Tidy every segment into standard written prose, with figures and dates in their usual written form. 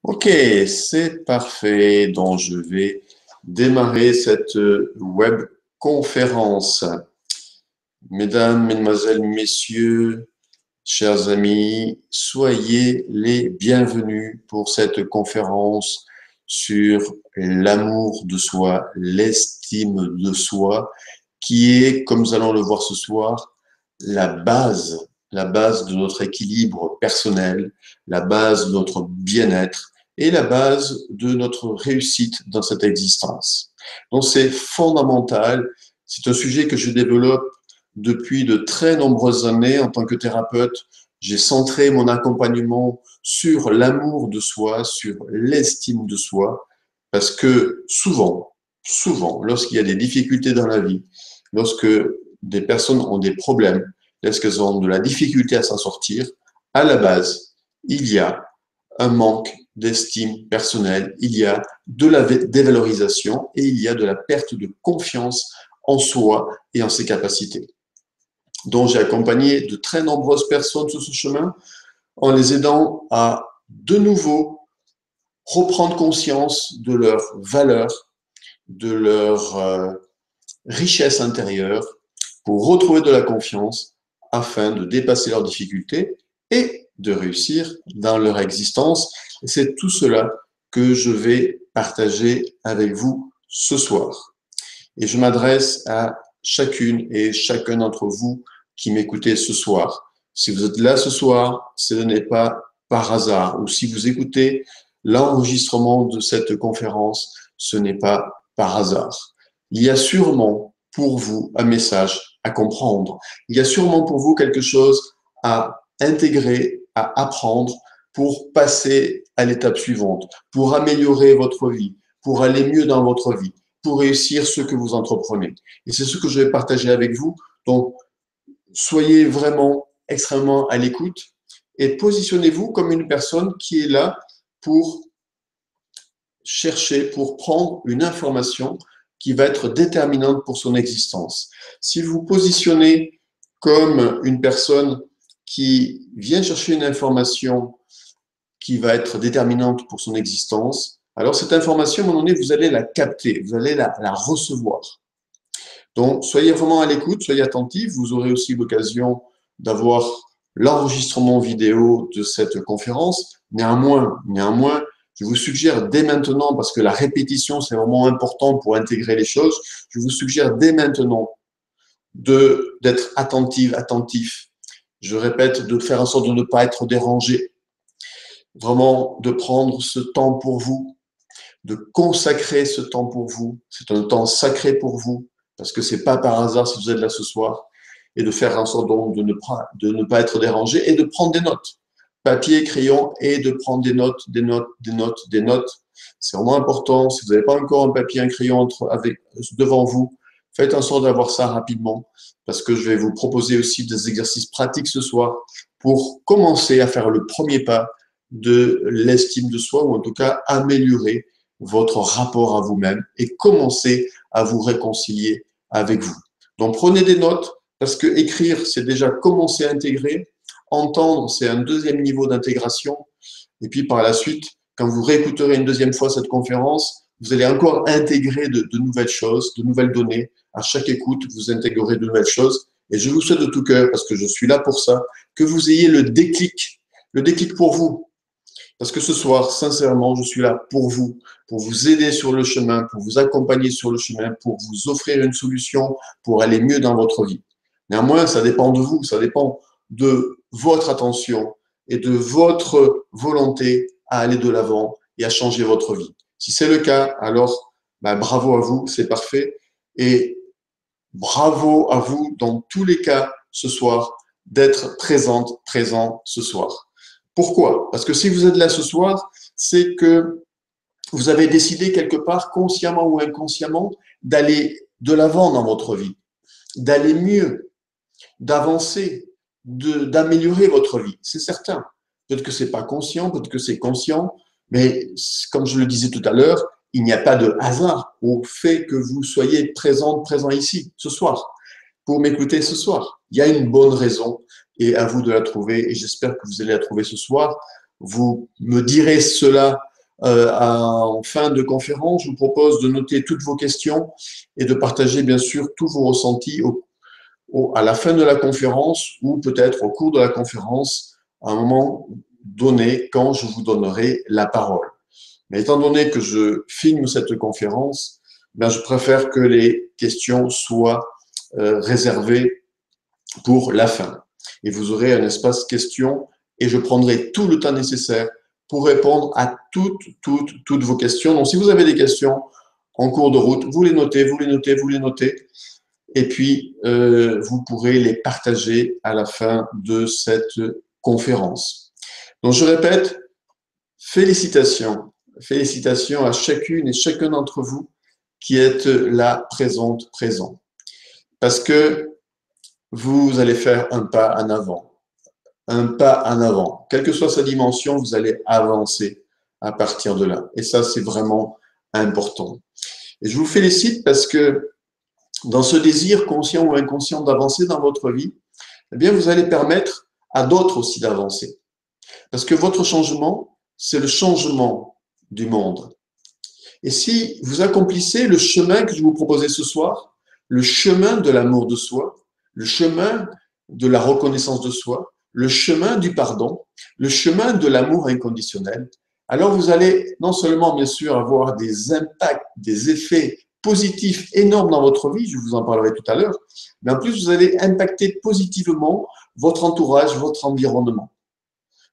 Ok, c'est parfait. Donc, je vais démarrer cette web conférence. Mesdames, Mesdemoiselles, Messieurs, chers amis, soyez les bienvenus pour cette conférence sur l'amour de soi, l'estime de soi, qui est, comme nous allons le voir ce soir, la base de notre équilibre personnel, la base de notre bien-être et la base de notre réussite dans cette existence. Donc c'est fondamental, c'est un sujet que je développe depuis de très nombreuses années en tant que thérapeute. J'ai centré mon accompagnement sur l'amour de soi, sur l'estime de soi, parce que souvent, lorsqu'il y a des difficultés dans la vie, lorsque des personnes ont des problèmes, lorsqu'elles ont de la difficulté à s'en sortir, à la base, il y a un manque d'estime personnelle, il y a de la dévalorisation et il y a de la perte de confiance en soi et en ses capacités. Donc, j'ai accompagné de très nombreuses personnes sur ce chemin en les aidant à de nouveau reprendre conscience de leur valeur, de leur richesse intérieure pour retrouver de la confiance afin de dépasser leurs difficultés et de réussir dans leur existence. Et c'est tout cela que je vais partager avec vous ce soir. Et je m'adresse à chacune et chacun d'entre vous qui m'écoutez ce soir. Si vous êtes là ce soir, ce n'est pas par hasard. Ou si vous écoutez l'enregistrement de cette conférence, ce n'est pas par hasard. Il y a sûrement pour vous un message à comprendre. Il y a sûrement pour vous quelque chose à intégrer, à apprendre pour passer à l'étape suivante, pour améliorer votre vie, pour aller mieux dans votre vie, pour réussir ce que vous entreprenez. Et c'est ce que je vais partager avec vous. Donc, soyez vraiment extrêmement à l'écoute et positionnez-vous comme une personne qui est là pour chercher, pour prendre une information qui va être déterminante pour son existence. Si vous positionnez comme une personne qui vient chercher une information qui va être déterminante pour son existence, alors cette information, à un moment donné, vous allez la capter, vous allez la recevoir. Donc, soyez vraiment à l'écoute, soyez attentifs. Vous aurez aussi l'occasion d'avoir l'enregistrement vidéo de cette conférence. Néanmoins, je vous suggère dès maintenant, parce que la répétition, c'est vraiment important pour intégrer les choses, je vous suggère dès maintenant d'être attentif. Je répète, de faire en sorte de ne pas être dérangé. Vraiment, de prendre ce temps pour vous, de consacrer ce temps pour vous. C'est un temps sacré pour vous, parce que c'est pas par hasard si vous êtes là ce soir, et de faire en sorte donc de ne pas être dérangé et de prendre des notes. Papier, crayon, et de prendre des notes. C'est vraiment important. Si vous n'avez pas encore un papier, un crayon devant vous, faites en sorte d'avoir ça rapidement, parce que je vais vous proposer aussi des exercices pratiques ce soir pour commencer à faire le premier pas de l'estime de soi, ou en tout cas améliorer votre rapport à vous-même et commencer à vous réconcilier avec vous. Donc prenez des notes, parce que écrire, c'est déjà commencer à intégrer. Entendre, c'est un deuxième niveau d'intégration. Et puis par la suite, quand vous réécouterez une deuxième fois cette conférence, vous allez encore intégrer de nouvelles choses, de nouvelles données. À chaque écoute, vous intégrerez de nouvelles choses. Et je vous souhaite de tout cœur, parce que je suis là pour ça, que vous ayez le déclic pour vous. Parce que ce soir, sincèrement, je suis là pour vous aider sur le chemin, pour vous accompagner sur le chemin, pour vous offrir une solution pour aller mieux dans votre vie. Néanmoins, ça dépend de vous, ça dépend de votre attention et de votre volonté à aller de l'avant et à changer votre vie. Si c'est le cas, alors bravo à vous, c'est parfait. Et bravo à vous dans tous les cas ce soir d'être présent ce soir. Pourquoi? Parce que si vous êtes là ce soir, c'est que vous avez décidé quelque part, consciemment ou inconsciemment, d'aller de l'avant dans votre vie, d'aller mieux, d'avancer, d'améliorer votre vie. C'est certain. Peut-être que c'est pas conscient, peut-être que c'est conscient, mais comme je le disais tout à l'heure, il n'y a pas de hasard au fait que vous soyez présent ici, ce soir, pour m'écouter ce soir. Il y a une bonne raison et à vous de la trouver, et j'espère que vous allez la trouver ce soir. Vous me direz cela En fin de conférence, je vous propose de noter toutes vos questions et de partager bien sûr tous vos ressentis à la fin de la conférence ou peut-être au cours de la conférence à un moment donné quand je vous donnerai la parole. Mais étant donné que je filme cette conférence, ben je préfère que les questions soient réservées pour la fin. Et vous aurez un espace questions et je prendrai tout le temps nécessaire pour répondre à toutes vos questions. Donc, si vous avez des questions en cours de route, vous les notez, vous les notez, vous les notez. Et puis, vous pourrez les partager à la fin de cette conférence. Donc, je répète, félicitations. Félicitations à chacune et chacun d'entre vous qui êtes là, présent. Parce que vous allez faire un pas en avant. Un pas en avant. Quelle que soit sa dimension, vous allez avancer à partir de là. Et ça, c'est vraiment important. Et je vous félicite parce que dans ce désir conscient ou inconscient d'avancer dans votre vie, eh bien, vous allez permettre à d'autres aussi d'avancer. Parce que votre changement, c'est le changement du monde. Et si vous accomplissez le chemin que je vous proposais ce soir, le chemin de l'amour de soi, le chemin de la reconnaissance de soi, le chemin du pardon, le chemin de l'amour inconditionnel, alors vous allez non seulement bien sûr avoir des impacts, des effets positifs énormes dans votre vie, je vous en parlerai tout à l'heure, mais en plus vous allez impacter positivement votre entourage, votre environnement.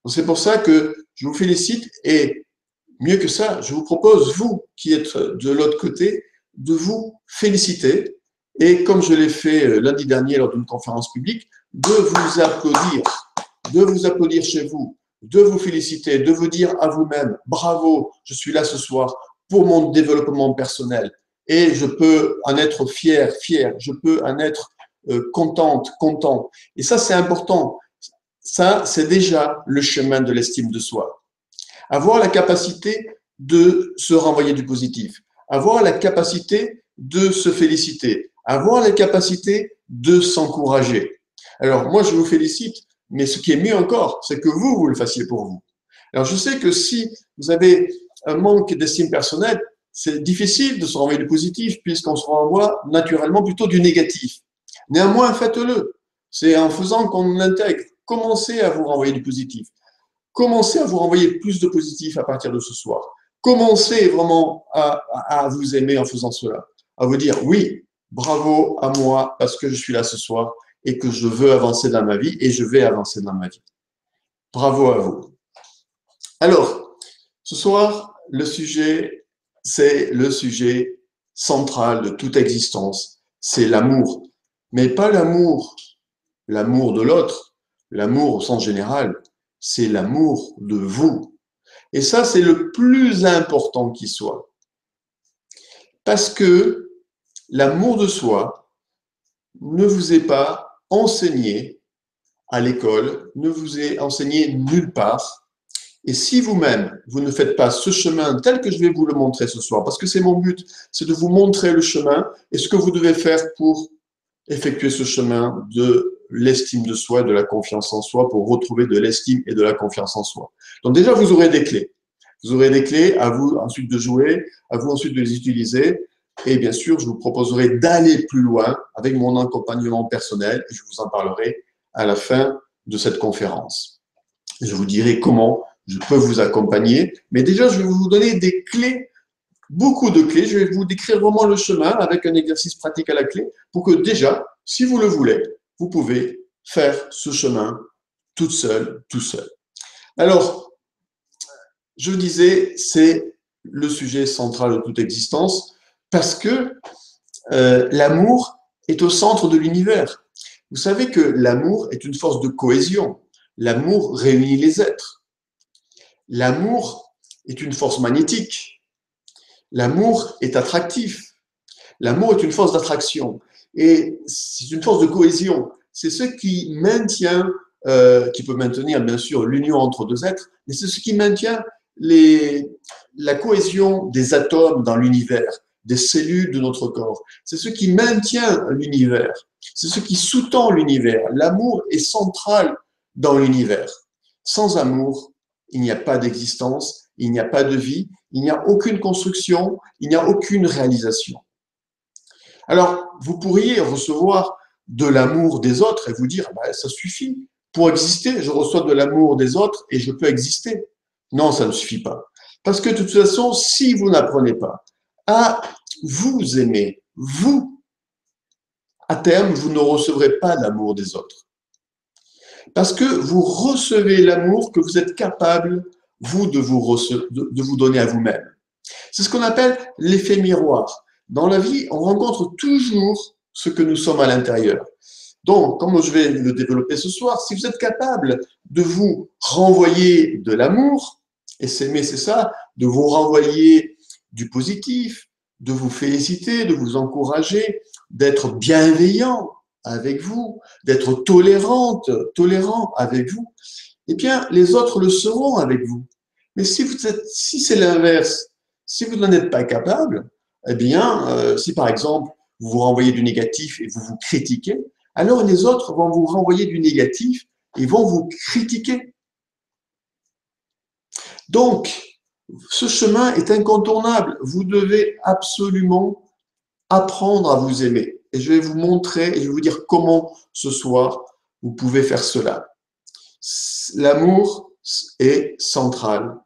C'est pour ça que je vous félicite et mieux que ça, je vous propose, vous qui êtes de l'autre côté, de vous féliciter et comme je l'ai fait lundi dernier lors d'une conférence publique, de vous applaudir chez vous, de vous féliciter, de vous dire à vous-même, bravo, je suis là ce soir pour mon développement personnel et je peux en être fier, je peux en être content. Et ça, c'est important. Ça, c'est déjà le chemin de l'estime de soi. Avoir la capacité de se renvoyer du positif, avoir la capacité de se féliciter, avoir la capacité de s'encourager. Alors, moi, je vous félicite, mais ce qui est mieux encore, c'est que vous le fassiez pour vous. Alors, je sais que si vous avez un manque d'estime personnelle, c'est difficile de se renvoyer du positif puisqu'on se renvoie naturellement plutôt du négatif. Néanmoins, faites-le. C'est en faisant qu'on intègre. Commencez à vous renvoyer du positif. Commencez à vous renvoyer plus de positif à partir de ce soir. Commencez vraiment à vous aimer en faisant cela. À vous dire, oui, bravo à moi parce que je suis là ce soir et que je veux avancer dans ma vie et je vais avancer dans ma vie. Bravo à vous. Alors, ce soir, le sujet, c'est le sujet central de toute existence. C'est l'amour. Mais pas l'amour de l'autre, l'amour au sens général, c'est l'amour de vous. Et ça, c'est le plus important qui soit. Parce que l'amour de soi ne vous est pas enseigné à l'école, ne vous est enseigné nulle part. Et si vous-même, vous ne faites pas ce chemin tel que je vais vous le montrer ce soir, parce que c'est mon but, c'est de vous montrer le chemin et ce que vous devez faire pour effectuer ce chemin de l'estime de soi, de la confiance en soi, pour retrouver de l'estime et de la confiance en soi. Donc déjà, vous aurez des clés. Vous aurez des clés, à vous ensuite de jouer, à vous ensuite de les utiliser. Et bien sûr, je vous proposerai d'aller plus loin avec mon accompagnement personnel. Et je vous en parlerai à la fin de cette conférence. Je vous dirai comment je peux vous accompagner. Mais déjà, je vais vous donner des clés, beaucoup de clés. Je vais vous décrire vraiment le chemin avec un exercice pratique à la clé pour que déjà, si vous le voulez, vous pouvez faire ce chemin toute seule, tout seul. Alors, je disais, c'est le sujet central de toute existence parce que l'amour est au centre de l'univers. Vous savez que l'amour est une force de cohésion. L'amour réunit les êtres. L'amour est une force magnétique. L'amour est attractif. L'amour est une force d'attraction. Et c'est une force de cohésion. C'est ce qui maintient, qui peut maintenir bien sûr l'union entre deux êtres, mais c'est ce qui maintient la cohésion des atomes dans l'univers, des cellules de notre corps. C'est ce qui maintient l'univers. C'est ce qui sous-tend l'univers. L'amour est central dans l'univers. Sans amour, il n'y a pas d'existence, il n'y a pas de vie, il n'y a aucune construction, il n'y a aucune réalisation. Alors, vous pourriez recevoir de l'amour des autres et vous dire, bah, ça suffit. Pour exister, je reçois de l'amour des autres et je peux exister. Non, ça ne suffit pas. Parce que de toute façon, si vous n'apprenez pas à vous aimer, vous, à terme, vous ne recevrez pas l'amour des autres. Parce que vous recevez l'amour que vous êtes capable, vous, de vous donner à vous-même. C'est ce qu'on appelle l'effet miroir. Dans la vie, on rencontre toujours ce que nous sommes à l'intérieur. Donc, comme je vais le développer ce soir, si vous êtes capable de vous renvoyer de l'amour, et s'aimer, c'est ça, de vous renvoyer du positif, de vous féliciter, de vous encourager, d'être bienveillant avec vous, d'être tolérant avec vous, eh bien, les autres le seront avec vous. Mais si c'est l'inverse, si vous n'en êtes pas capable, eh bien, si par exemple, vous vous renvoyez du négatif et vous vous critiquez, alors les autres vont vous renvoyer du négatif et vont vous critiquer. Donc, ce chemin est incontournable. Vous devez absolument apprendre à vous aimer. Et je vais vous montrer et je vais vous dire comment ce soir vous pouvez faire cela. L'amour est central.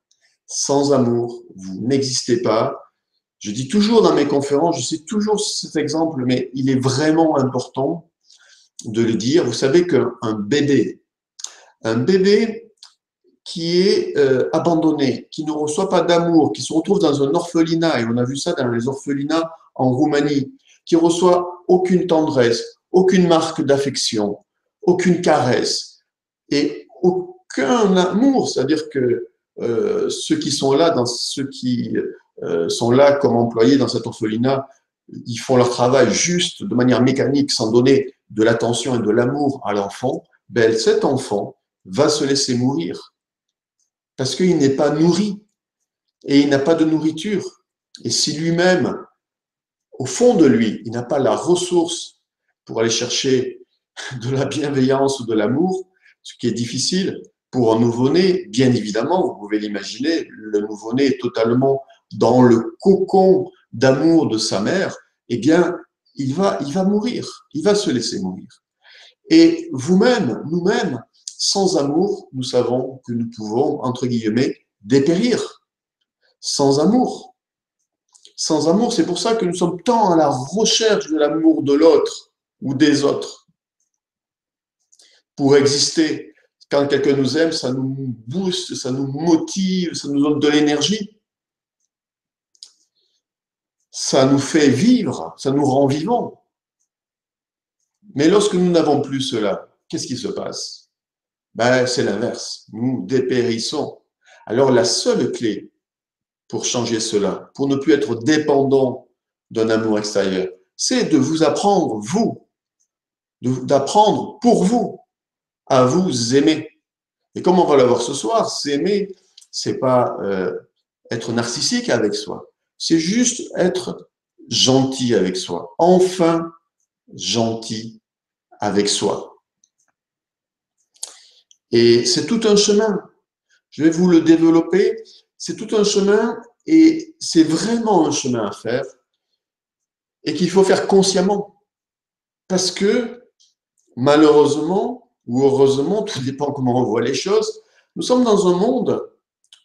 Sans amour, vous n'existez pas. Je dis toujours dans mes conférences, je cite toujours cet exemple, mais il est vraiment important de le dire. Vous savez qu'un bébé qui est abandonné, qui ne reçoit pas d'amour, qui se retrouve dans un orphelinat, et on a vu ça dans les orphelinats en Roumanie, qui reçoit aucune tendresse, aucune marque d'affection, aucune caresse et aucun amour, c'est-à-dire que ceux qui sont là, sont là comme employés dans cet orphelinat, ils font leur travail juste de manière mécanique, sans donner de l'attention et de l'amour à l'enfant, ben cet enfant va se laisser mourir parce qu'il n'est pas nourri et il n'a pas de nourriture. Et si lui-même, au fond de lui, il n'a pas la ressource pour aller chercher de la bienveillance ou de l'amour, ce qui est difficile pour un nouveau-né, bien évidemment, vous pouvez l'imaginer, le nouveau-né est totalement dans le cocon d'amour de sa mère, eh bien, il va mourir, il va se laisser mourir. Et vous-même, nous-mêmes, sans amour, nous savons que nous pouvons, entre guillemets, dépérir. Sans amour. Sans amour, c'est pour ça que nous sommes tant à la recherche de l'amour de l'autre ou des autres. Pour exister, quand quelqu'un nous aime, ça nous booste, ça nous motive, ça nous donne de l'énergie. Ça nous fait vivre, ça nous rend vivants. Mais lorsque nous n'avons plus cela, qu'est-ce qui se passe? Ben, c'est l'inverse. Nous dépérissons. Alors la seule clé pour changer cela, pour ne plus être dépendant d'un amour extérieur, c'est de vous apprendre, vous, d'apprendre pour vous, à vous aimer. Et comme on va le voir ce soir, s'aimer, c'est pas être narcissique avec soi, c'est juste être gentil avec soi, enfin gentil avec soi. Et c'est tout un chemin. Je vais vous le développer. C'est tout un chemin et c'est vraiment un chemin à faire et qu'il faut faire consciemment. Parce que malheureusement ou heureusement, tout dépend comment on voit les choses, nous sommes dans un monde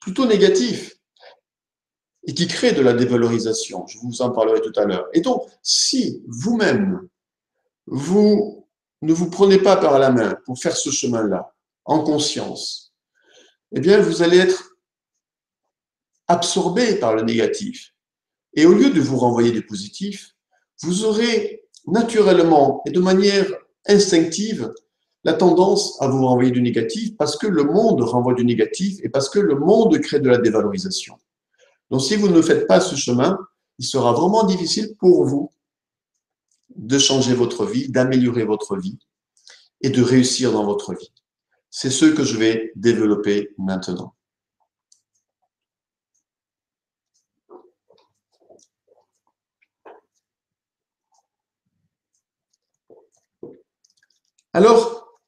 plutôt négatif et qui crée de la dévalorisation. Je vous en parlerai tout à l'heure. Et donc, si vous-même, vous ne vous prenez pas par la main pour faire ce chemin-là, en conscience, eh bien, vous allez être absorbé par le négatif. Et au lieu de vous renvoyer du positif, vous aurez naturellement et de manière instinctive la tendance à vous renvoyer du négatif parce que le monde renvoie du négatif et parce que le monde crée de la dévalorisation. Donc, si vous ne faites pas ce chemin, il sera vraiment difficile pour vous de changer votre vie, d'améliorer votre vie et de réussir dans votre vie. C'est ce que je vais développer maintenant. Alors,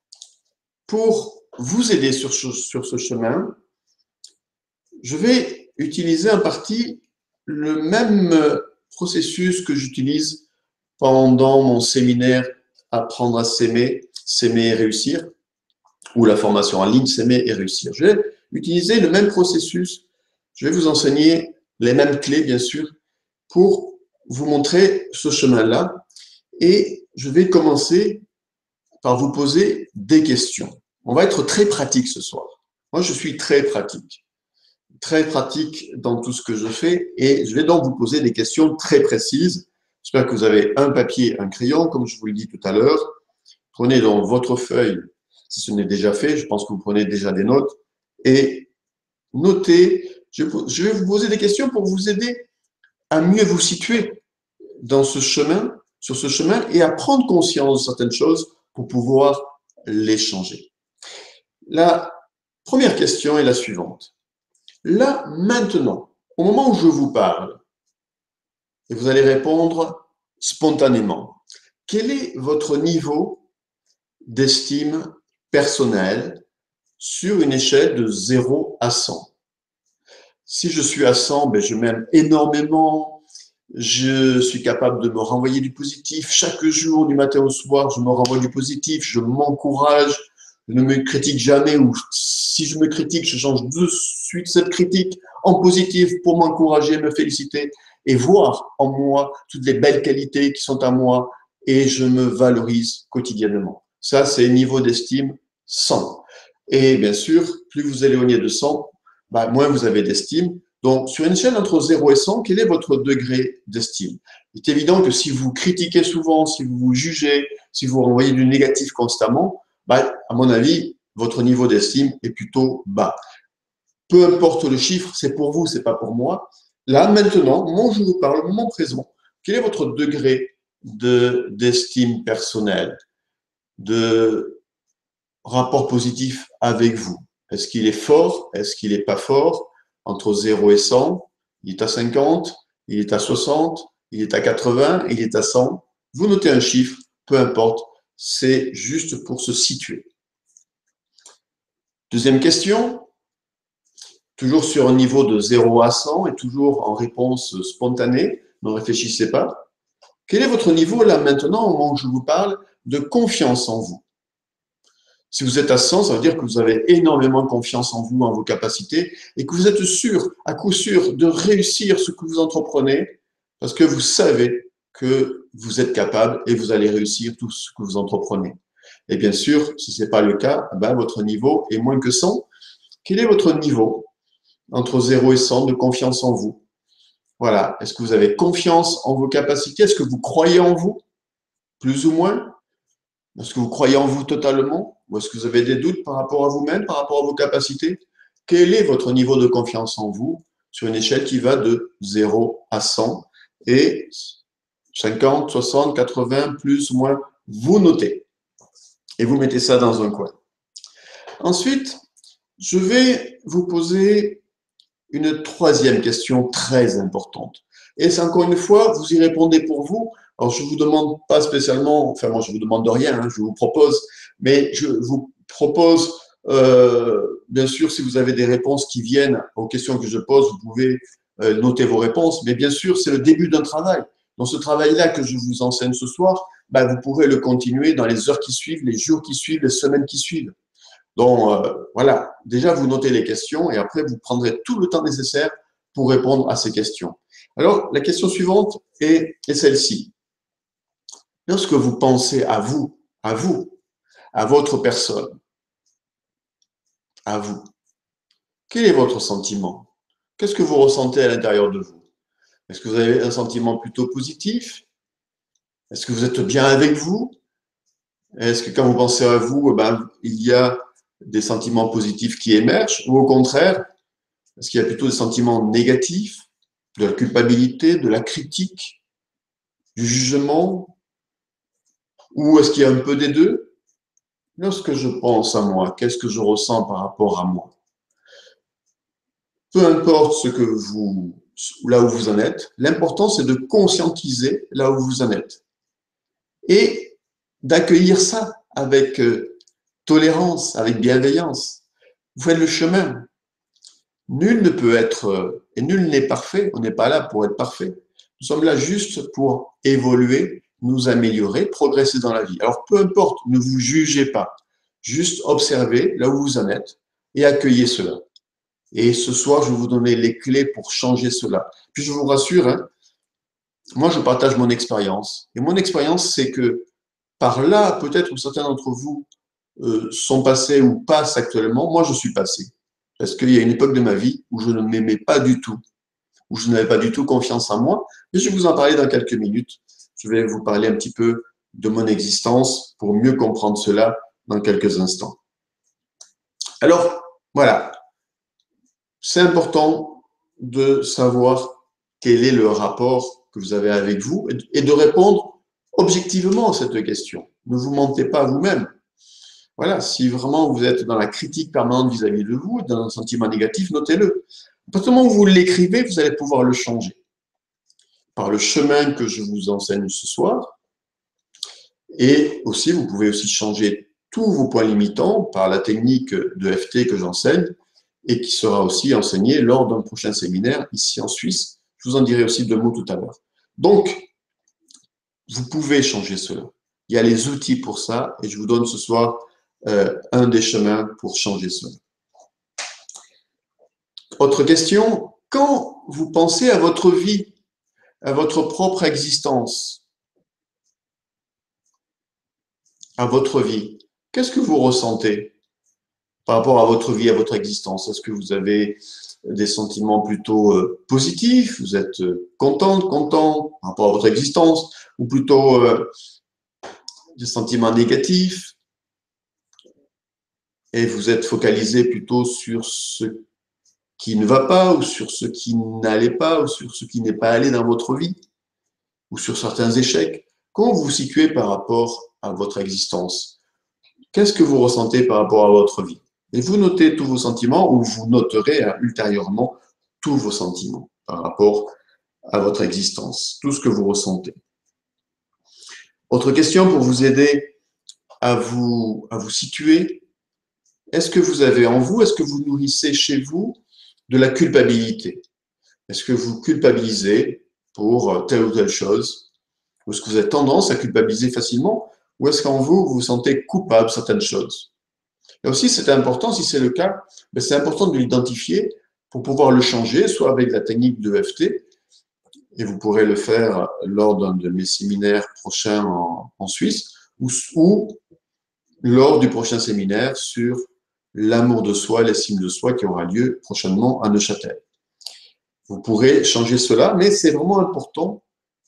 pour vous aider sur ce chemin, je vais utiliser en partie le même processus que j'utilise pendant mon séminaire Apprendre à s'aimer, s'aimer et réussir, ou la formation en ligne S'aimer et réussir. Je vais utiliser le même processus, je vais vous enseigner les mêmes clés, bien sûr, pour vous montrer ce chemin-là. Et je vais commencer par vous poser des questions. On va être très pratique ce soir. Moi, je suis très pratique dans tout ce que je fais et je vais donc vous poser des questions très précises. J'espère que vous avez un papier, un crayon, comme je vous le dis tout à l'heure. Prenez donc votre feuille, si ce n'est déjà fait, je pense que vous prenez déjà des notes, et notez. Je vais vous poser des questions pour vous aider à mieux vous situer dans ce chemin, sur ce chemin, et à prendre conscience de certaines choses pour pouvoir les changer. La première question est la suivante. Là, maintenant, au moment où je vous parle, et vous allez répondre spontanément, quel est votre niveau d'estime personnelle sur une échelle de 0 à 100? Si je suis à 100, ben je m'aime énormément, je suis capable de me renvoyer du positif. Chaque jour, du matin au soir, je me renvoie du positif, je m'encourage, je ne me critique jamais, ou si je me critique, je change de suite cette critique en positif pour m'encourager, me féliciter et voir en moi toutes les belles qualités qui sont à moi et je me valorise quotidiennement. Ça, c'est niveau d'estime 100. Et bien sûr, plus vous éloignez de 100, bah, moins vous avez d'estime. Donc, sur une échelle entre 0 et 100, quel est votre degré d'estime? Il est évident que si vous critiquez souvent, si vous vous jugez, si vous renvoyez du négatif constamment, bah, à mon avis, votre niveau d'estime est plutôt bas. Peu importe le chiffre, c'est pour vous, c'est pas pour moi. Là, maintenant, au moment où je vous parle, au moment présent, quel est votre degré d'estime personnelle, de rapport positif avec vous? Est-ce qu'il est fort? Est-ce qu'il n'est pas fort? Entre 0 et 100, il est à 50, il est à 60, il est à 80, il est à 100. Vous notez un chiffre, peu importe, c'est juste pour se situer. Deuxième question, toujours sur un niveau de 0 à 100 et toujours en réponse spontanée, ne réfléchissez pas. Quel est votre niveau là maintenant, au moment où je vous parle, de confiance en vous? Si vous êtes à 100, ça veut dire que vous avez énormément confiance en vous, en vos capacités, et que vous êtes sûr, à coup sûr, de réussir ce que vous entreprenez, parce que vous savez que vous êtes capable et vous allez réussir tout ce que vous entreprenez. Et bien sûr, si ce n'est pas le cas, ben, votre niveau est moins que 100. Quel est votre niveau entre 0 et 100 de confiance en vous? Voilà. Est-ce que vous avez confiance en vos capacités? Est-ce que vous croyez en vous? Plus ou moins? Est-ce que vous croyez en vous totalement? Ou est-ce que vous avez des doutes par rapport à vous-même, par rapport à vos capacités? Quel est votre niveau de confiance en vous sur une échelle qui va de 0 à 100 et 50, 60, 80, plus ou moins, vous notez et vous mettez ça dans un coin. Ensuite, je vais vous poser une troisième question très importante. Et c'est encore une fois, vous y répondez pour vous. Alors, je ne vous demande pas spécialement, enfin, moi, je ne vous demande rien, hein, je vous propose, mais je vous propose, bien sûr, si vous avez des réponses qui viennent aux questions que je pose, vous pouvez noter vos réponses, mais bien sûr, c'est le début d'un travail. Dans ce travail-là que je vous enseigne ce soir, ben, vous pourrez le continuer dans les heures qui suivent, les jours qui suivent, les semaines qui suivent. Donc, voilà, déjà, vous notez les questions et après, vous prendrez tout le temps nécessaire pour répondre à ces questions. Alors, la question suivante est celle-ci. Lorsque vous pensez à vous, à votre personne, à vous, quel est votre sentiment? Qu'est-ce que vous ressentez à l'intérieur de vous? Est-ce que vous avez un sentiment plutôt positif? Est-ce que vous êtes bien avec vous? Est-ce que quand vous pensez à vous, ben, il y a des sentiments positifs qui émergent? Ou au contraire, est-ce qu'il y a plutôt des sentiments négatifs, de la culpabilité, de la critique, du jugement? Ou est-ce qu'il y a un peu des deux? Lorsque je pense à moi, qu'est-ce que je ressens par rapport à moi? Peu importe ce que vous, là où vous en êtes, l'important c'est de conscientiser là où vous en êtes et d'accueillir ça avec tolérance, avec bienveillance. Vous faites le chemin. Nul ne peut être Et nul n'est parfait, on n'est pas là pour être parfait. Nous sommes là juste pour évoluer, nous améliorer, progresser dans la vie. Alors peu importe, ne vous jugez pas, juste observez là où vous en êtes et accueillez cela. Et ce soir, je vais vous donner les clés pour changer cela. Puis je vous rassure, hein, moi je partage mon expérience. Et mon expérience, c'est que par là, peut-être où certains d'entre vous sont passés ou passent actuellement, moi je suis passé. Parce qu'il y a une époque de ma vie où je ne m'aimais pas du tout, où je n'avais pas du tout confiance en moi. Mais je vais vous en parler dans quelques minutes. Je vais vous parler un petit peu de mon existence pour mieux comprendre cela dans quelques instants. Alors, voilà, c'est important de savoir quel est le rapport que vous avez avec vous et de répondre objectivement à cette question. Ne vous mentez pas à vous-même. Voilà, si vraiment vous êtes dans la critique permanente vis-à-vis de vous, dans un sentiment négatif, notez-le. À partir du moment où vous l'écrivez, vous allez pouvoir le changer. Par le chemin que je vous enseigne ce soir, et aussi, vous pouvez aussi changer tous vos points limitants par la technique de FT que j'enseigne et qui sera aussi enseignée lors d'un prochain séminaire ici en Suisse. Je vous en dirai aussi deux mots tout à l'heure. Donc, vous pouvez changer cela. Il y a les outils pour ça et je vous donne ce soir un des chemins pour changer cela. Autre question, quand vous pensez à votre vie, à votre propre existence, à votre vie, qu'est-ce que vous ressentez par rapport à votre vie, à votre existence? Est-ce que vous avez des sentiments plutôt positifs? Vous êtes content par rapport à votre existence? Ou plutôt des sentiments négatifs? Et vous êtes focalisé plutôt sur ce qui ne va pas, ou sur ce qui n'allait pas, ou sur ce qui n'est pas allé dans votre vie, ou sur certains échecs? Comment vous vous situez par rapport à votre existence? Qu'est-ce que vous ressentez par rapport à votre vie? Et vous notez tous vos sentiments ou vous noterez ultérieurement tous vos sentiments par rapport à votre existence, tout ce que vous ressentez. Autre question pour vous aider à vous situer. Est-ce que vous avez en vous, est-ce que vous nourrissez chez vous de la culpabilité? Est-ce que vous culpabilisez pour telle ou telle chose? Ou est-ce que vous avez tendance à culpabiliser facilement? Ou est-ce qu'en vous, vous vous sentez coupable de certaines choses? Et aussi, c'est important, si c'est le cas, c'est important de l'identifier pour pouvoir le changer, soit avec la technique de FT, et vous pourrez le faire lors d'un de mes séminaires prochains en Suisse, ou lors du prochain séminaire sur l'amour de soi, l'estime de soi qui aura lieu prochainement à Neuchâtel. Vous pourrez changer cela, mais c'est vraiment important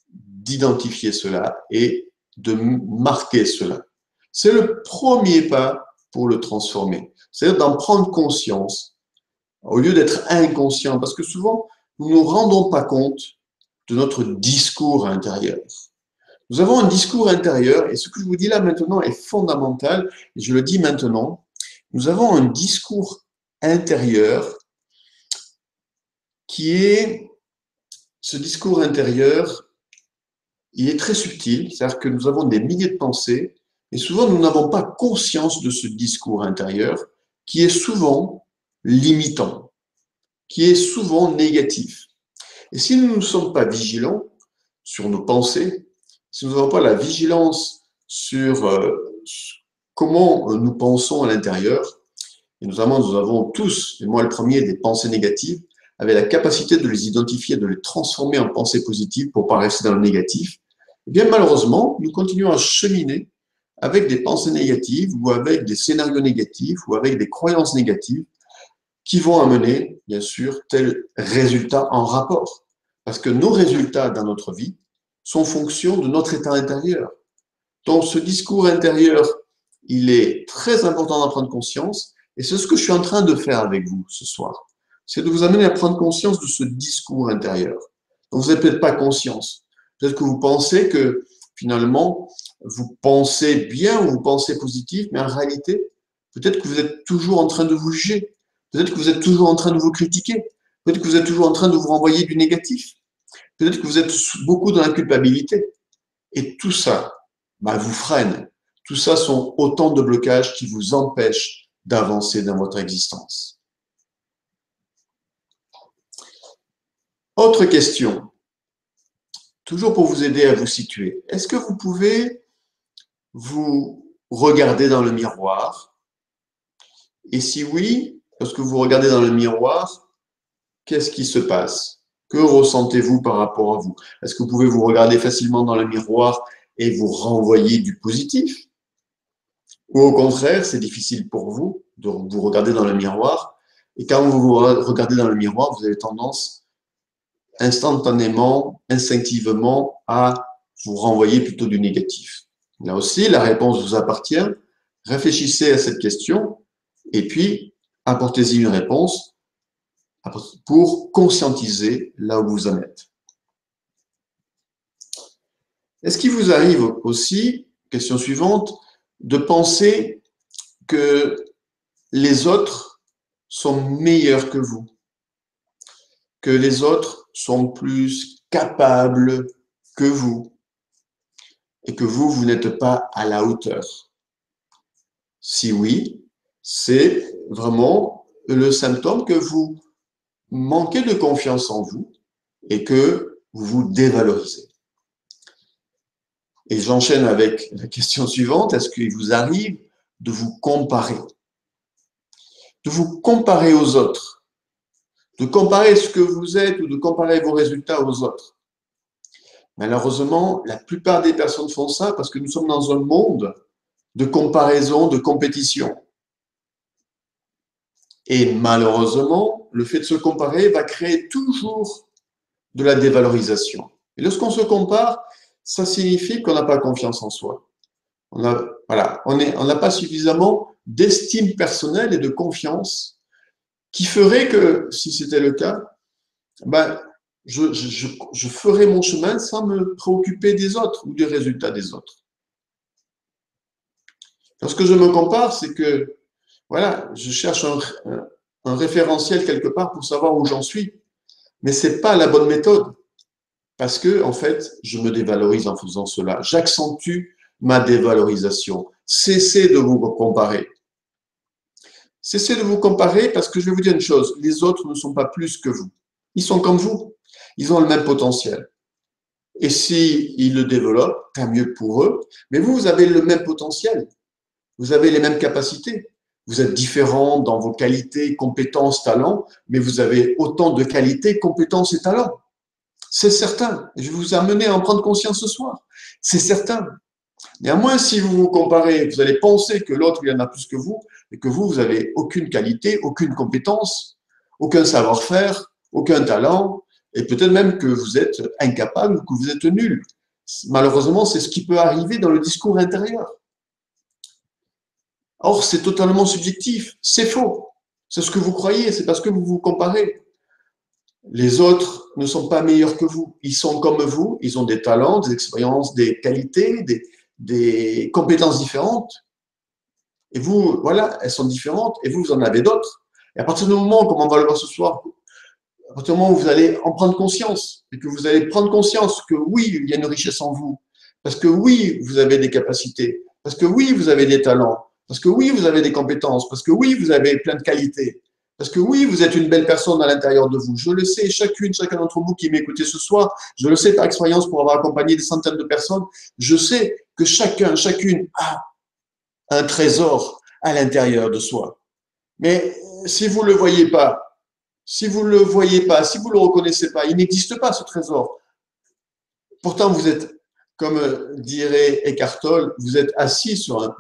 d'identifier cela et de marquer cela. C'est le premier pas pour le transformer. C'est-à-dire d'en prendre conscience au lieu d'être inconscient, parce que souvent, nous ne nous rendons pas compte de notre discours intérieur. Nous avons un discours intérieur, et ce que je vous dis là maintenant est fondamental, et je le dis maintenant, nous avons un discours intérieur qui est, ce discours intérieur, il est très subtil, c'est-à-dire que nous avons des milliers de pensées, et souvent nous n'avons pas conscience de ce discours intérieur qui est souvent limitant, qui est souvent négatif. Et si nous ne sommes pas vigilants sur nos pensées, si nous n'avons pas la vigilance sur comment nous pensons à l'intérieur, et notamment nous avons tous, et moi le premier, des pensées négatives, avec la capacité de les identifier, de les transformer en pensées positives pour ne pas rester dans le négatif, eh bien malheureusement, nous continuons à cheminer avec des pensées négatives ou avec des scénarios négatifs ou avec des croyances négatives qui vont amener, bien sûr, tel résultat en rapport. Parce que nos résultats dans notre vie sont fonction de notre état intérieur. Donc, ce discours intérieur, il est très important d'en prendre conscience et c'est ce que je suis en train de faire avec vous ce soir. C'est de vous amener à prendre conscience de ce discours intérieur. Donc, vous n'avez peut-être pas conscience. Peut-être que vous pensez que, finalement, vous pensez bien ou vous pensez positif, mais en réalité, peut-être que vous êtes toujours en train de vous juger. Peut-être que vous êtes toujours en train de vous critiquer. Peut-être que vous êtes toujours en train de vous renvoyer du négatif. Peut-être que vous êtes beaucoup dans la culpabilité. Et tout ça vous freine. Tout ça sont autant de blocages qui vous empêchent d'avancer dans votre existence. Autre question, toujours pour vous aider à vous situer. Est-ce que vous pouvez vous regarder dans le miroir? Et si oui, lorsque vous regardez dans le miroir, qu'est-ce qui se passe? Que ressentez-vous par rapport à vous? Est-ce que vous pouvez vous regarder facilement dans le miroir et vous renvoyer du positif? Ou au contraire, c'est difficile pour vous de vous regarder dans le miroir et quand vous vous regardez dans le miroir, vous avez tendance instantanément, instinctivement à vous renvoyer plutôt du négatif. Là aussi, la réponse vous appartient. Réfléchissez à cette question et puis apportez-y une réponse pour conscientiser là où vous en êtes. Est-ce qu'il vous arrive aussi, question suivante, de penser que les autres sont meilleurs que vous, que les autres sont plus capables que vous et que vous n'êtes pas à la hauteur? Si oui, c'est vraiment le symptôme que vous manquez de confiance en vous et que vous vous dévalorisez. Et j'enchaîne avec la question suivante. Est-ce qu'il vous arrive de vous comparer? De vous comparer aux autres? De comparer ce que vous êtes ou de comparer vos résultats aux autres? Malheureusement, la plupart des personnes font ça parce que nous sommes dans un monde de comparaison, de compétition. Et malheureusement, le fait de se comparer va créer toujours de la dévalorisation. Et lorsqu'on se compare, ça signifie qu'on n'a pas confiance en soi. On n'a pas suffisamment d'estime personnelle et de confiance qui ferait que, si c'était le cas, ben, je ferais mon chemin sans me préoccuper des autres ou des résultats des autres. Lorsque je me compare, c'est que voilà, je cherche un référentiel quelque part pour savoir où j'en suis. Mais ce n'est pas la bonne méthode. Parce que, en fait, je me dévalorise en faisant cela. J'accentue ma dévalorisation. Cessez de vous comparer. Cessez de vous comparer parce que je vais vous dire une chose, les autres ne sont pas plus que vous. Ils sont comme vous. Ils ont le même potentiel. Et s'ils le développent, tant mieux pour eux. Mais vous, vous avez le même potentiel. Vous avez les mêmes capacités. Vous êtes différents dans vos qualités, compétences, talents, mais vous avez autant de qualités, compétences et talents. C'est certain. Je vais vous amener à en prendre conscience ce soir. C'est certain. Néanmoins, si vous vous comparez, vous allez penser que l'autre, il en a plus que vous, et que vous n'avez aucune qualité, aucune compétence, aucun savoir-faire, aucun talent, et peut-être même que vous êtes incapable ou que vous êtes nul. Malheureusement, c'est ce qui peut arriver dans le discours intérieur. Or, c'est totalement subjectif, c'est faux. C'est ce que vous croyez, c'est parce que vous vous comparez. Les autres ne sont pas meilleurs que vous. Ils sont comme vous, ils ont des talents, des expériences, des qualités, des compétences différentes. Et vous, voilà, elles sont différentes et vous en avez d'autres. Et à partir du moment, comme on va le voir ce soir, à partir du moment où vous allez en prendre conscience et que vous allez prendre conscience que oui, il y a une richesse en vous, parce que oui, vous avez des capacités, parce que oui, vous avez des talents, parce que oui, vous avez des compétences, parce que oui, vous avez plein de qualités, parce que oui, vous êtes une belle personne à l'intérieur de vous. Je le sais, chacun d'entre vous qui m'écoutez ce soir, je le sais par expérience pour avoir accompagné des centaines de personnes, je sais que chacune a un trésor à l'intérieur de soi. Mais si vous ne le voyez pas, si vous ne le voyez pas, si vous ne le reconnaissez pas, il n'existe pas ce trésor. Pourtant, vous êtes, comme dirait Eckhart Tolle, vous êtes assis sur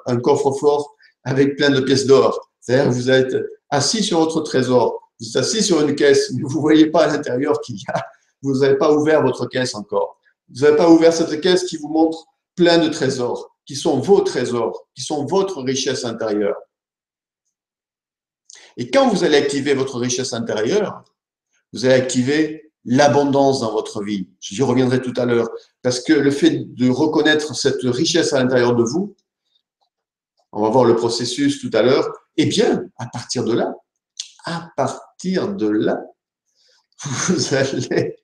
un coffre-fort avec plein de pièces d'or. C'est-à-dire que vous êtes assis sur votre trésor, vous êtes assis sur une caisse, mais vous ne voyez pas à l'intérieur qu'il y a. Vous n'avez pas ouvert votre caisse encore. Vous n'avez pas ouvert cette caisse qui vous montre plein de trésors, qui sont vos trésors, qui sont votre richesse intérieure. Et quand vous allez activer votre richesse intérieure, vous allez activer l'abondance dans votre vie. J'y reviendrai tout à l'heure. Parce que le fait de reconnaître cette richesse à l'intérieur de vous, on va voir le processus tout à l'heure, eh bien, à partir de là, vous allez,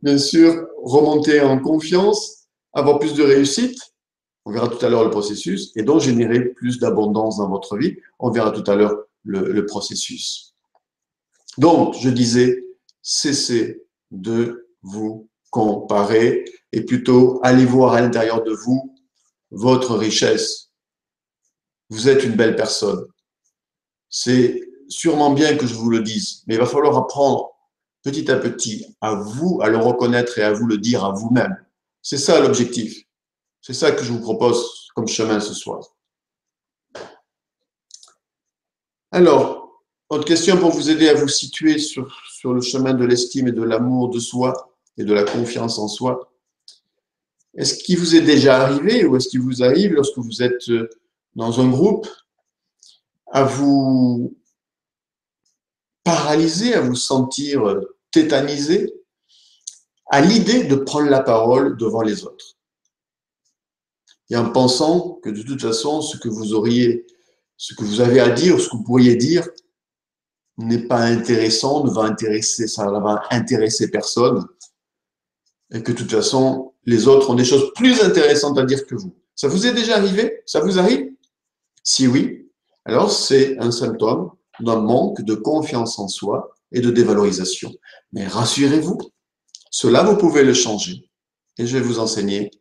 bien sûr, remonter en confiance, avoir plus de réussite. On verra tout à l'heure le processus et donc générer plus d'abondance dans votre vie. On verra tout à l'heure le processus. Donc, je disais, cessez de vous comparer et plutôt allez voir à l'intérieur de vous votre richesse. Vous êtes une belle personne. C'est sûrement bien que je vous le dise, mais il va falloir apprendre petit à petit à vous, à le reconnaître et à vous le dire à vous-même. C'est ça l'objectif. C'est ça que je vous propose comme chemin ce soir. Alors, autre question pour vous aider à vous situer sur le chemin de l'estime et de l'amour de soi et de la confiance en soi. Est-ce qu'il vous est déjà arrivé ou est-ce qu'il vous arrive lorsque vous êtes dans un groupe à vous paralyser, à vous sentir tétanisé à l'idée de prendre la parole devant les autres et en pensant que de toute façon, ce que vous avez à dire, ce que vous pourriez dire n'est pas intéressant, ça ne va intéresser personne et que de toute façon, les autres ont des choses plus intéressantes à dire que vous. Ça vous est déjà arrivé? Ça vous arrive? Si oui, alors c'est un symptôme d'un manque de confiance en soi et de dévalorisation. Mais rassurez-vous, cela, vous pouvez le changer. Et je vais vous enseigner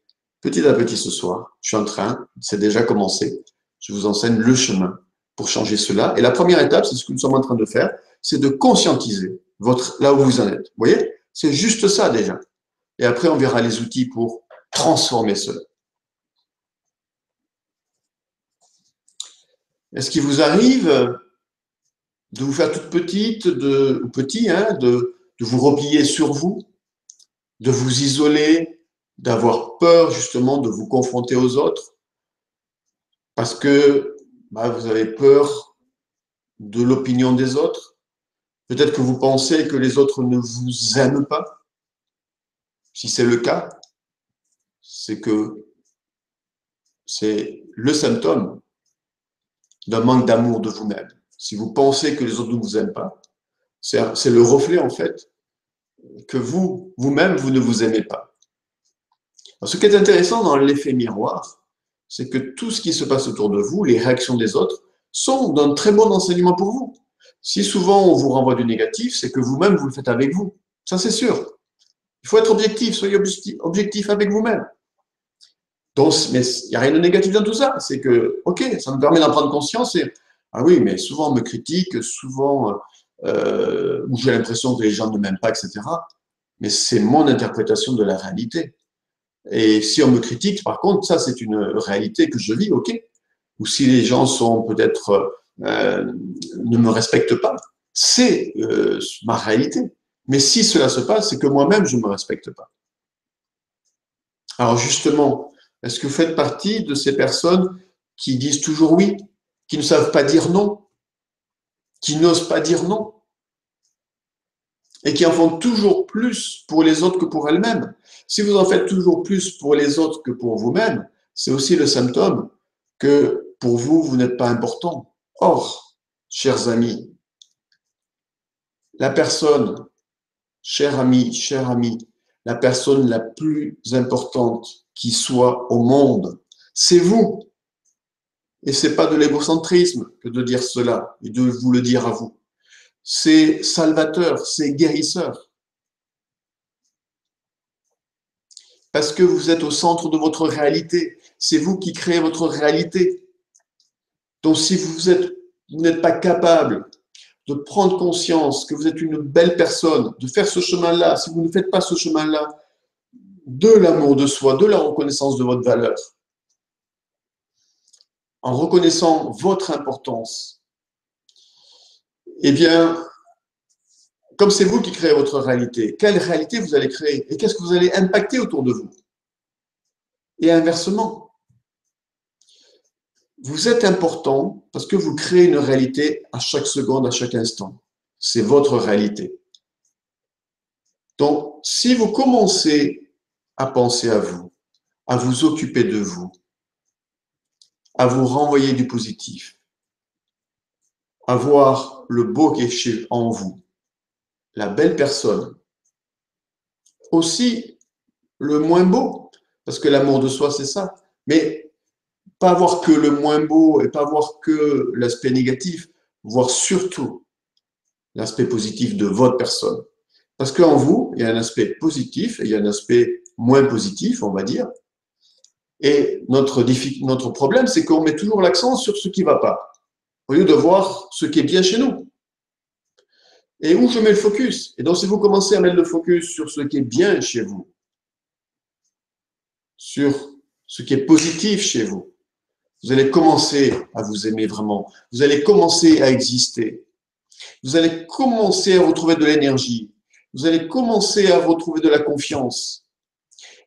petit à petit ce soir. Je suis en train, c'est déjà commencé, je vous enseigne le chemin pour changer cela. Et la première étape, c'est ce que nous sommes en train de faire, c'est de conscientiser là où vous en êtes. Vous voyez? C'est juste ça déjà. Et après, on verra les outils pour transformer cela. Est-ce qu'il vous arrive de vous faire toute petite, ou petit, de vous replier sur vous, de vous isoler, d'avoir peur justement de vous confronter aux autres, parce que vous avez peur de l'opinion des autres. Peut-être que vous pensez que les autres ne vous aiment pas. Si c'est le cas, c'est que c'est le symptôme d'un manque d'amour de vous-même. Si vous pensez que les autres ne vous aiment pas, c'est le reflet en fait que vous-même, vous ne vous aimez pas. Alors, ce qui est intéressant dans l'effet miroir, c'est que tout ce qui se passe autour de vous, les réactions des autres, sont d'un très bon enseignement pour vous. Si souvent on vous renvoie du négatif, c'est que vous-même, vous le faites avec vous. Ça, c'est sûr. Il faut être objectif, soyez objectif avec vous-même. Donc, mais il n'y a rien de négatif dans tout ça. C'est que, ok, ça me permet d'en prendre conscience et, ah oui, mais souvent on me critique, souvent où j'ai l'impression que les gens ne m'aiment pas, etc. Mais c'est mon interprétation de la réalité. Et si on me critique, par contre, ça c'est une réalité que je vis, ok. Ou si les gens sont peut-être ne me respectent pas, c'est ma réalité. Mais si cela se passe, c'est que moi-même je ne me respecte pas. Alors justement, est-ce que vous faites partie de ces personnes qui disent toujours oui, qui ne savent pas dire non, qui n'osent pas dire non, et qui en font toujours plus pour les autres que pour elles-mêmes? Si vous en faites toujours plus pour les autres que pour vous-même, c'est aussi le symptôme que pour vous, vous n'êtes pas important. Or, chers amis, la personne, cher ami, la personne la plus importante qui soit au monde, c'est vous. Et ce n'est pas de l'égocentrisme que de dire cela et de vous le dire à vous. C'est salvateur, c'est guérisseur. Parce que vous êtes au centre de votre réalité. C'est vous qui créez votre réalité. Donc si vous n'êtes pas capable de prendre conscience que vous êtes une belle personne, de faire ce chemin-là, si vous ne faites pas ce chemin-là, de l'amour de soi, de la reconnaissance de votre valeur, en reconnaissant votre importance, eh bien, comme c'est vous qui créez votre réalité, quelle réalité vous allez créer et qu'est-ce que vous allez impacter autour de vous? Et inversement, vous êtes important parce que vous créez une réalité à chaque seconde, à chaque instant. C'est votre réalité. Donc, si vous commencez à penser à vous occuper de vous, à vous renvoyer du positif, à voir le beau qui est en vous, la belle personne, aussi le moins beau, parce que l'amour de soi, c'est ça. Mais pas voir que le moins beau et pas voir que l'aspect négatif, voir surtout l'aspect positif de votre personne. Parce qu'en vous, il y a un aspect positif et il y a un aspect moins positif, on va dire. Et notre problème, c'est qu'on met toujours l'accent sur ce qui ne va pas, au lieu de voir ce qui est bien chez nous. Et où je mets le focus. Et donc, si vous commencez à mettre le focus sur ce qui est bien chez vous, sur ce qui est positif chez vous, vous allez commencer à vous aimer vraiment. Vous allez commencer à exister. Vous allez commencer à retrouver de l'énergie. Vous allez commencer à retrouver de la confiance.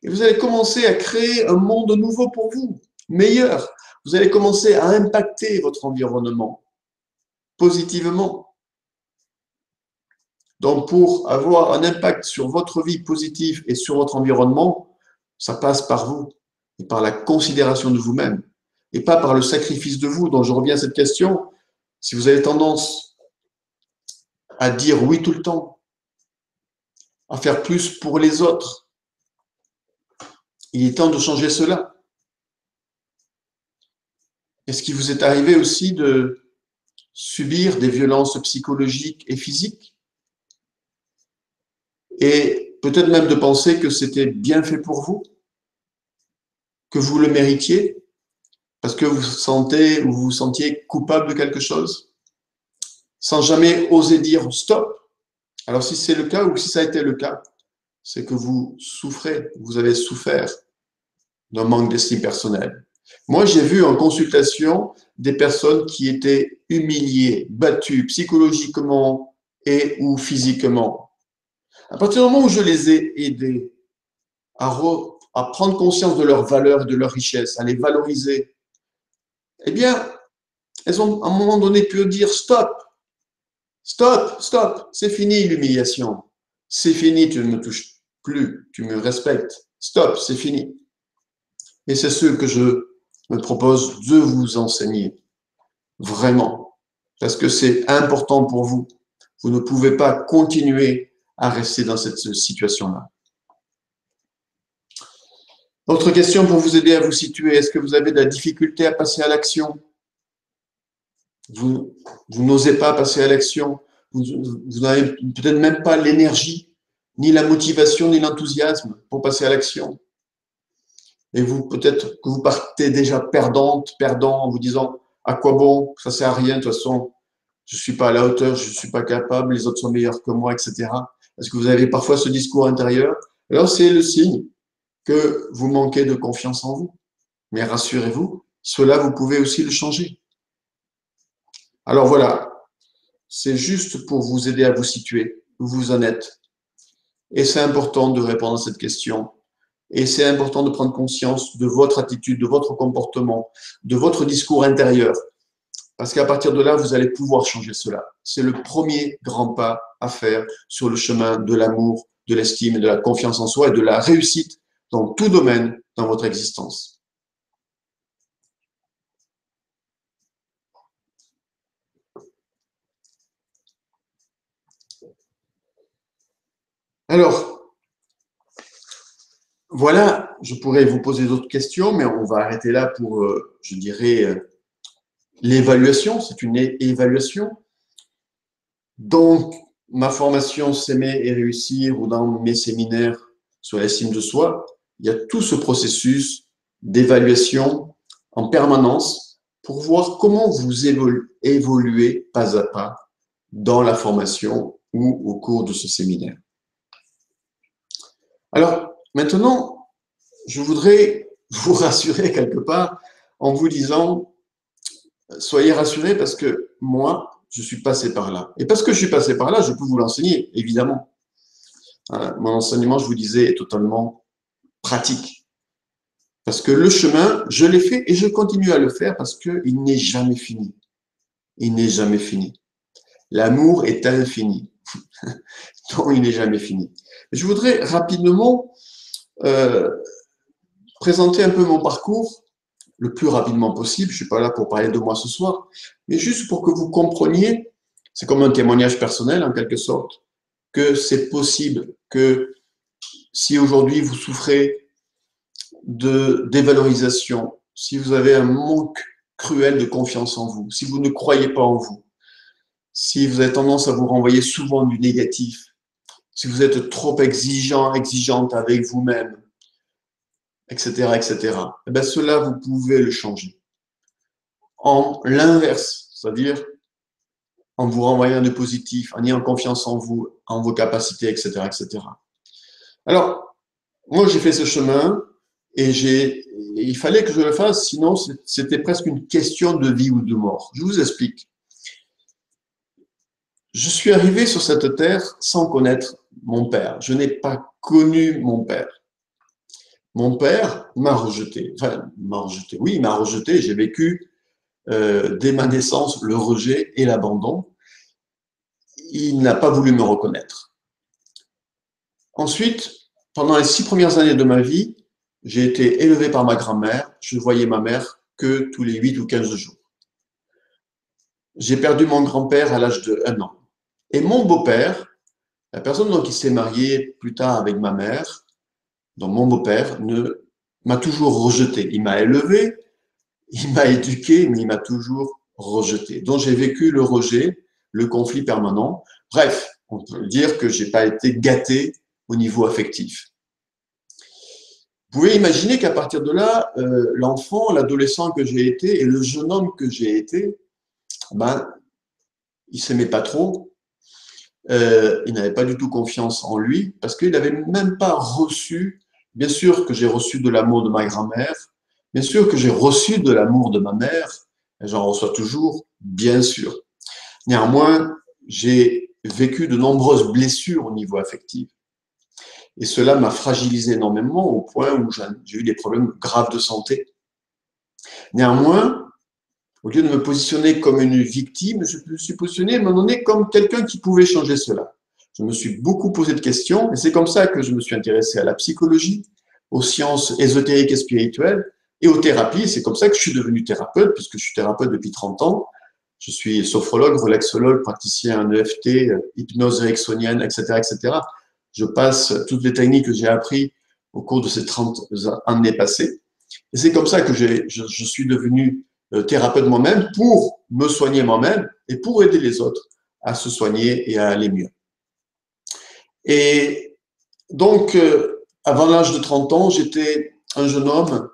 Et vous allez commencer à créer un monde nouveau pour vous, meilleur. Vous allez commencer à impacter votre environnement positivement. Donc, pour avoir un impact sur votre vie positive et sur votre environnement, ça passe par vous et par la considération de vous-même et pas par le sacrifice de vous. Donc, je reviens à cette question. Si vous avez tendance à dire oui tout le temps, à faire plus pour les autres, il est temps de changer cela. Est-ce qu'il vous est arrivé aussi de subir des violences psychologiques et physiques? Et peut-être même de penser que c'était bien fait pour vous, que vous le méritiez, parce que vous vous sentiez coupable de quelque chose, sans jamais oser dire stop. Alors si c'est le cas ou si ça a été le cas, c'est que vous souffrez, vous avez souffert d'un manque d'estime personnelle. Moi, j'ai vu en consultation des personnes qui étaient humiliées, battues psychologiquement et ou physiquement. À partir du moment où je les ai aidés à prendre conscience de leur valeur et de leur richesse, à les valoriser, eh bien, elles ont à un moment donné pu dire stop, stop, stop, c'est fini l'humiliation, c'est fini, tu ne me touches plus, tu me respectes, stop, c'est fini. Et c'est ce que je me propose de vous enseigner, vraiment, parce que c'est important pour vous. Vous ne pouvez pas continuer à rester dans cette situation-là. Autre question pour vous aider à vous situer, est-ce que vous avez de la difficulté à passer à l'action? Vous n'osez pas passer à l'action, vous n'avez peut-être même pas l'énergie, ni la motivation, ni l'enthousiasme pour passer à l'action. Et vous, peut-être que vous partez déjà perdante, perdant, en vous disant à quoi bon, ça sert à rien, de toute façon, je ne suis pas à la hauteur, je ne suis pas capable, les autres sont meilleurs que moi, etc. Est-ce que vous avez parfois ce discours intérieur? Alors c'est le signe que vous manquez de confiance en vous. Mais rassurez-vous, cela, vous pouvez aussi le changer. Alors voilà, c'est juste pour vous aider à vous situer, où vous en êtes. Et c'est important de répondre à cette question. Et c'est important de prendre conscience de votre attitude, de votre comportement, de votre discours intérieur. Parce qu'à partir de là, vous allez pouvoir changer cela. C'est le premier grand pas à faire sur le chemin de l'amour, de l'estime, de la confiance en soi et de la réussite dans tout domaine dans votre existence. Alors, voilà, je pourrais vous poser d'autres questions, mais on va arrêter là pour, je dirais, l'évaluation. C'est une évaluation. Donc, ma formation S'aimer et réussir ou dans mes séminaires sur l'estime de soi, il y a tout ce processus d'évaluation en permanence pour voir comment vous évoluez pas à pas dans la formation ou au cours de ce séminaire. Alors, maintenant, je voudrais vous rassurer quelque part en vous disant, soyez rassurés parce que moi, je suis passé par là. Et parce que je suis passé par là, je peux vous l'enseigner, évidemment. Mon enseignement, je vous disais, est totalement pratique. Parce que le chemin, je l'ai fait et je continue à le faire parce qu'il n'est jamais fini. Il n'est jamais fini. L'amour est infini. Non, il n'est jamais fini. Je voudrais rapidement présenter un peu mon parcours le plus rapidement possible. Je ne suis pas là pour parler de moi ce soir, mais juste pour que vous compreniez, c'est comme un témoignage personnel en quelque sorte, que c'est possible que si aujourd'hui vous souffrez de dévalorisation, si vous avez un manque cruel de confiance en vous, si vous ne croyez pas en vous, si vous avez tendance à vous renvoyer souvent du négatif, si vous êtes trop exigeant, exigeante avec vous-même, etc., etc., eh bien, cela, vous pouvez le changer en l'inverse, c'est-à-dire en vous renvoyant du positif, en ayant confiance en vous, en vos capacités, etc., etc. Alors, moi, j'ai fait ce chemin et il fallait que je le fasse, sinon c'était presque une question de vie ou de mort. Je vous explique. Je suis arrivé sur cette terre sans connaître mon père. Je n'ai pas connu mon père. Mon père m'a rejeté. Enfin, m'a rejeté. Oui, il m'a rejeté. J'ai vécu dès ma naissance le rejet et l'abandon. Il n'a pas voulu me reconnaître. Ensuite, pendant les 6 premières années de ma vie, j'ai été élevé par ma grand-mère. Je voyais ma mère que tous les 8 ou 15 jours. J'ai perdu mon grand-père à l'âge de 1 an. Et mon beau-père, la personne donc qui s'est mariée plus tard avec ma mère, donc mon beau-père, m'a toujours rejeté. Il m'a élevé, il m'a éduqué, mais il m'a toujours rejeté. Donc j'ai vécu le rejet, le conflit permanent. Bref, on peut dire que j'ai pas été gâté au niveau affectif. Vous pouvez imaginer qu'à partir de là, l'enfant, l'adolescent que j'ai été et le jeune homme que j'ai été, ben, il s'aimait pas trop. Il n'avait pas du tout confiance en lui parce qu'il n'avait même pas reçu, bien sûr que j'ai reçu de l'amour de ma grand-mère, bien sûr que j'ai reçu de l'amour de ma mère, et j'en reçois toujours, bien sûr. Néanmoins, j'ai vécu de nombreuses blessures au niveau affectif. Et cela m'a fragilisé énormément au point où j'ai eu des problèmes graves de santé. Néanmoins, au lieu de me positionner comme une victime, je me suis positionné à un moment donné comme quelqu'un qui pouvait changer cela. Je me suis beaucoup posé de questions et c'est comme ça que je me suis intéressé à la psychologie, aux sciences ésotériques et spirituelles et aux thérapies. C'est comme ça que je suis devenu thérapeute, puisque je suis thérapeute depuis 30 ans. Je suis sophrologue, relaxologue, praticien en EFT, hypnose ericksonienne, etc., etc. Je passe toutes les techniques que j'ai apprises au cours de ces 30 années passées. Et c'est comme ça que je suis devenu thérapeute moi-même pour me soigner moi-même et pour aider les autres à se soigner et à aller mieux. Et donc, avant l'âge de 30 ans, j'étais un jeune homme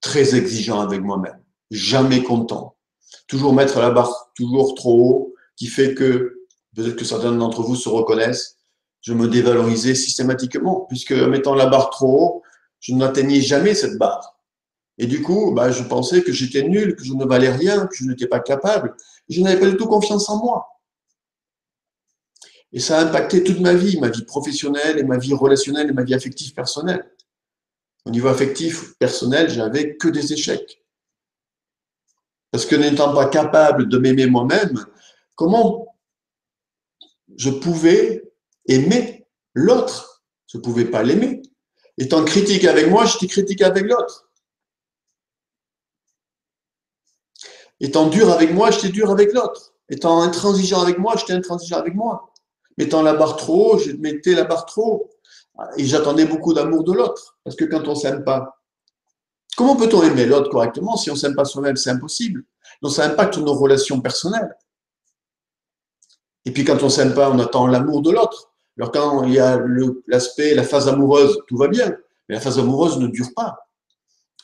très exigeant avec moi-même, jamais content, toujours mettre la barre toujours trop haut, qui fait que, peut-être que certains d'entre vous se reconnaissent, je me dévalorisais systématiquement, puisque en mettant la barre trop haut, je n'atteignais jamais cette barre. Et du coup, bah, je pensais que j'étais nul, que je ne valais rien, que je n'étais pas capable. Je n'avais pas du tout confiance en moi. Et ça a impacté toute ma vie professionnelle et ma vie relationnelle et ma vie affective personnelle. Au niveau affectif personnel, j'avais que des échecs. Parce que n'étant pas capable de m'aimer moi-même, comment je pouvais aimer l'autre? Je ne pouvais pas l'aimer. Étant critique avec moi, j'étais critique avec l'autre. Étant dur avec moi, j'étais dur avec l'autre. Étant intransigeant avec moi, j'étais intransigeant avec moi. Mettant la barre trop haut, je mettais la barre trop haut. Et j'attendais beaucoup d'amour de l'autre. Parce que quand on ne s'aime pas, comment peut-on aimer l'autre correctement si on ne s'aime pas soi-même? C'est impossible. Donc ça impacte nos relations personnelles. Et puis quand on ne s'aime pas, on attend l'amour de l'autre. Alors quand il y a l'aspect, la phase amoureuse, tout va bien. Mais la phase amoureuse ne dure pas.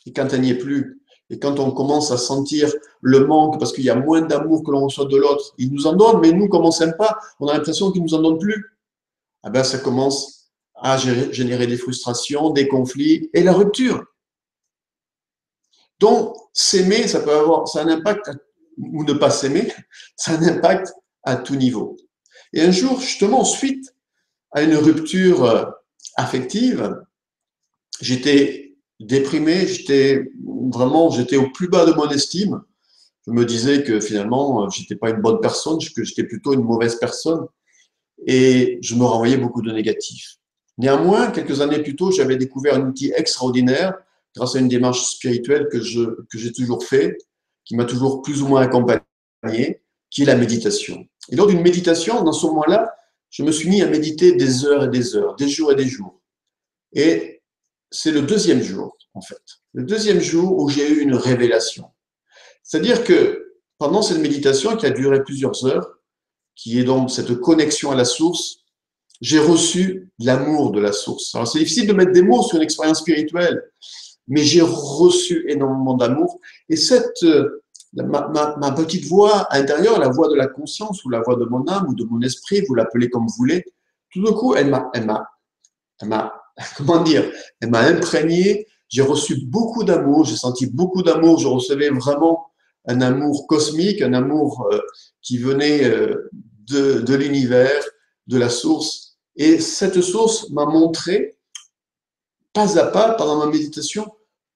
Et quand elle n'y est plus, et quand on commence à sentir le manque parce qu'il y a moins d'amour que l'on reçoit de l'autre, il nous en donne, mais nous, comme on ne s'aime pas, on a l'impression qu'il ne nous en donne plus. Ah ben, ça commence à générer des frustrations, des conflits et la rupture. Donc, s'aimer, ça peut avoir un impact, ou ne pas s'aimer, ça a un impact à tout niveau. Et un jour, justement, suite à une rupture affective, j'étais déprimé, j'étais au plus bas de mon estime. Je me disais que finalement, j'étais pas une bonne personne, que j'étais plutôt une mauvaise personne, et je me renvoyais beaucoup de négatifs. Néanmoins, quelques années plus tôt, j'avais découvert un outil extraordinaire grâce à une démarche spirituelle que j'ai toujours fait, qui m'a toujours plus ou moins accompagné, qui est la méditation. Et lors d'une méditation, dans ce moment-là, je me suis mis à méditer des heures et des heures, des jours et des jours. Et c'est le deuxième jour, en fait. Le deuxième jour où j'ai eu une révélation. C'est-à-dire que pendant cette méditation qui a duré plusieurs heures, qui est donc cette connexion à la source, j'ai reçu l'amour de la source. Alors, c'est difficile de mettre des mots sur une expérience spirituelle, mais j'ai reçu énormément d'amour. Et ma petite voix intérieure, la voix de la conscience, ou la voix de mon âme, ou de mon esprit, vous l'appelez comme vous voulez, tout d'un coup, comment dire, elle m'a imprégné. J'ai reçu beaucoup d'amour, j'ai senti beaucoup d'amour. Je recevais vraiment un amour cosmique, un amour qui venait de l'univers, de la source. Et cette source m'a montré, pas à pas, pendant ma méditation,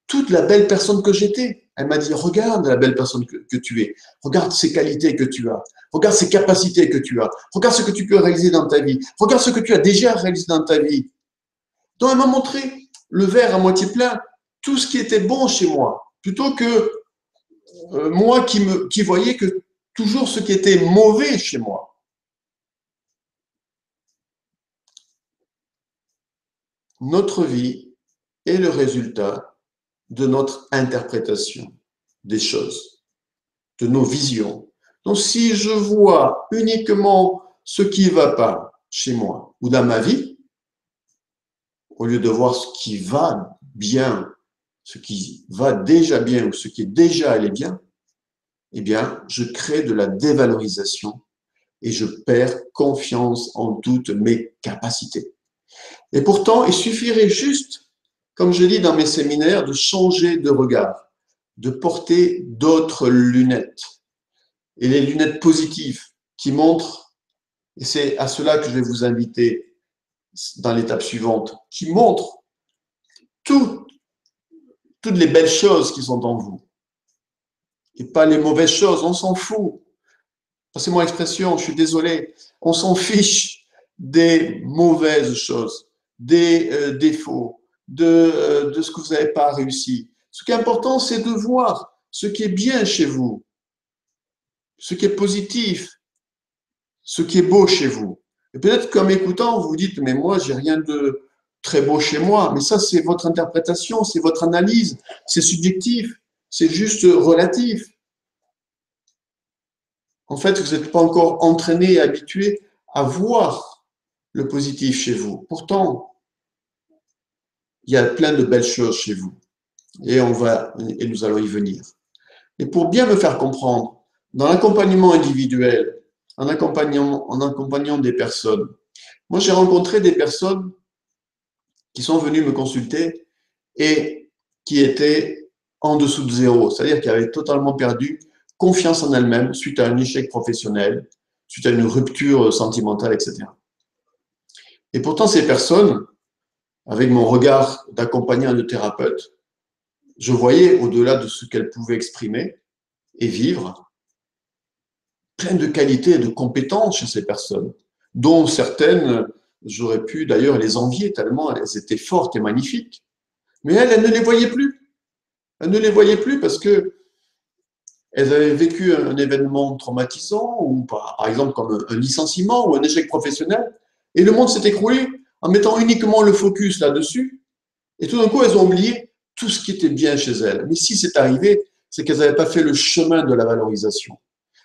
toute la belle personne que j'étais. Elle m'a dit, regarde la belle personne que tu es, regarde ces qualités que tu as, regarde ces capacités que tu as, regarde ce que tu peux réaliser dans ta vie, regarde ce que tu as déjà réalisé dans ta vie. Donc, elle m'a montré le verre à moitié plein, tout ce qui était bon chez moi, plutôt que moi qui voyais que toujours ce qui était mauvais chez moi. Notre vie est le résultat de notre interprétation des choses, de nos visions. Donc, si je vois uniquement ce qui ne va pas chez moi ou dans ma vie, au lieu de voir ce qui va bien, ce qui va déjà bien ou ce qui est déjà allé bien, eh bien, je crée de la dévalorisation et je perds confiance en toutes mes capacités. Et pourtant, il suffirait juste, comme je dis dans mes séminaires, de changer de regard, de porter d'autres lunettes. Et les lunettes positives qui montrent, et c'est à cela que je vais vous inviter dans l'étape suivante, qui montrent toutes les belles choses qui sont en vous. Et pas les mauvaises choses, on s'en fout. Passez-moi l'expression, je suis désolé, on s'en fiche des mauvaises choses, des défauts, de ce que vous n'avez pas réussi. Ce qui est important, c'est de voir ce qui est bien chez vous, ce qui est positif, ce qui est beau chez vous. Et peut-être qu'en m'écoutant, vous vous dites, mais moi, j'ai rien de très beau chez moi. Mais ça, c'est votre interprétation, c'est votre analyse, c'est subjectif, c'est juste relatif. En fait, vous n'êtes pas encore entraîné et habitué à voir le positif chez vous. Pourtant, il y a plein de belles choses chez vous et nous allons y venir. Et pour bien me faire comprendre, dans l'accompagnement individuel, en accompagnant des personnes, moi j'ai rencontré des personnes qui sont venues me consulter et qui étaient en dessous de zéro, c'est-à-dire qui avaient totalement perdu confiance en elles-mêmes suite à un échec professionnel, suite à une rupture sentimentale, etc. Et pourtant, ces personnes, avec mon regard d'accompagnant de thérapeute, je voyais au-delà de ce qu'elles pouvaient exprimer et vivre, plein de qualités et de compétences chez ces personnes, dont certaines, j'aurais pu d'ailleurs les envier tellement elles étaient fortes et magnifiques. Mais elles ne les voyaient plus. Elles ne les voyaient plus parce que elles avaient vécu un événement traumatisant, ou par exemple comme un licenciement ou un échec professionnel, et le monde s'est écroulé en mettant uniquement le focus là-dessus, et tout d'un coup, elles ont oublié tout ce qui était bien chez elles. Mais si c'est arrivé, c'est qu'elles n'avaient pas fait le chemin de la valorisation.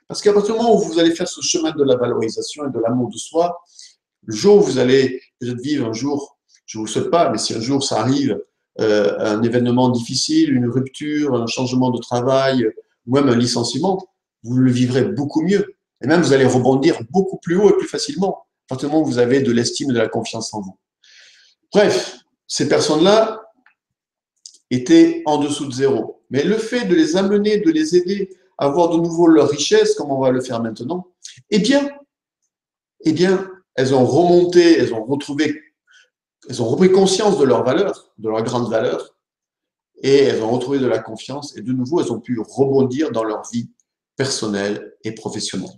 Parce qu'à partir du moment où vous allez faire ce chemin de la valorisation et de l'amour de soi, le jour où vous allez peut-être vivre un jour, je ne vous le souhaite pas, mais si un jour ça arrive, un événement difficile, une rupture, un changement de travail, ou même un licenciement, vous le vivrez beaucoup mieux. Et même, vous allez rebondir beaucoup plus haut et plus facilement, à partir du moment où vous avez de l'estime et de la confiance en vous. Bref, ces personnes-là étaient en dessous de zéro. Mais le fait de les amener, de les aider à voir de nouveau leur richesse, comme on va le faire maintenant, eh bien, elles ont remonté, elles ont repris conscience de leur valeur, de leur grande valeur, et elles ont retrouvé de la confiance, et de nouveau, elles ont pu rebondir dans leur vie personnelle et professionnelle.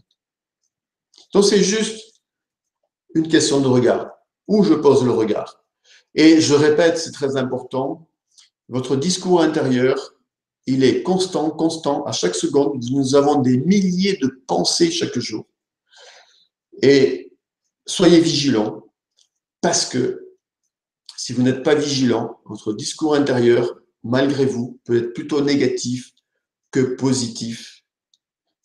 Donc, c'est juste une question de regard, où je pose le regard. Et je répète, c'est très important, votre discours intérieur, il est constant, constant, à chaque seconde. Nous avons des milliers de pensées chaque jour. Et soyez vigilants, parce que si vous n'êtes pas vigilant, votre discours intérieur, malgré vous, peut être plutôt négatif que positif.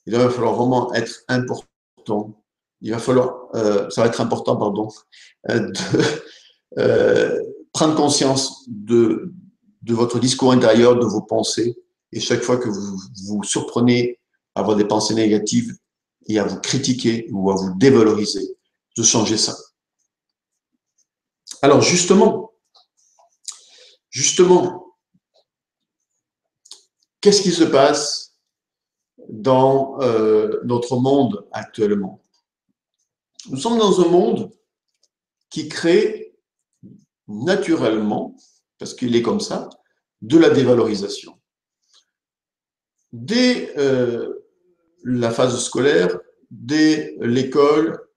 Il va falloir vraiment être important il va falloir, ça va être important, pardon, de prendre conscience de votre discours intérieur, de vos pensées, et chaque fois que vous vous surprenez à avoir des pensées négatives et à vous critiquer ou à vous dévaloriser, de changer ça. Alors justement, qu'est-ce qui se passe dans notre monde actuellement? Nous sommes dans un monde qui crée naturellement, parce qu'il est comme ça, de la dévalorisation. Dès la phase scolaire, dès l'école,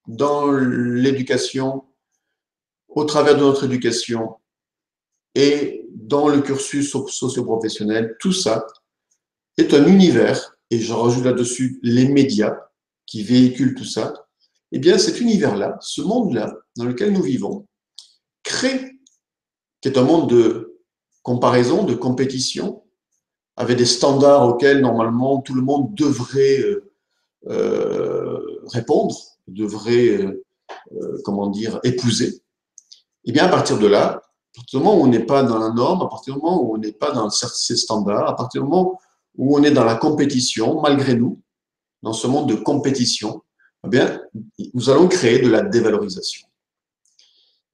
dans l'éducation, au travers de notre éducation et dans le cursus socio-professionnel, tout ça est un univers, et je rajoute là-dessus les médias qui véhiculent tout ça. Eh bien, cet univers-là, ce monde-là dans lequel nous vivons, crée, qui est un monde de comparaison, de compétition, avec des standards auxquels normalement tout le monde devrait répondre, devrait, comment dire, épouser. Et bien à partir de là, à partir du moment où on n'est pas dans la norme, à partir du moment où on n'est pas dans ces standards, à partir du moment où on est dans la compétition, malgré nous, dans ce monde de compétition, eh bien, nous allons créer de la dévalorisation.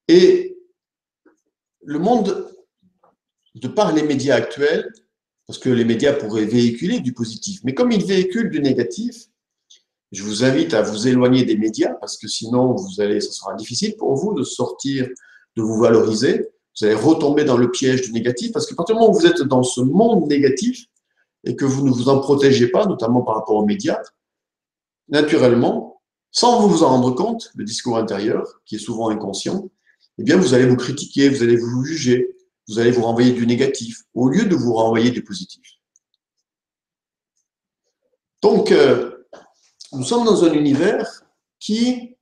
Et le monde, de par les médias actuels, parce que les médias pourraient véhiculer du positif, mais comme ils véhiculent du négatif, je vous invite à vous éloigner des médias parce que sinon, ça sera difficile pour vous de sortir, de vous valoriser. Vous allez retomber dans le piège du négatif parce que à partir du moment où vous êtes dans ce monde négatif et que vous ne vous en protégez pas, notamment par rapport aux médias, naturellement, sans vous en rendre compte, le discours intérieur, qui est souvent inconscient, eh bien, vous allez vous critiquer, vous allez vous juger, vous allez vous renvoyer du négatif au lieu de vous renvoyer du positif. Donc, nous sommes dans un univers qui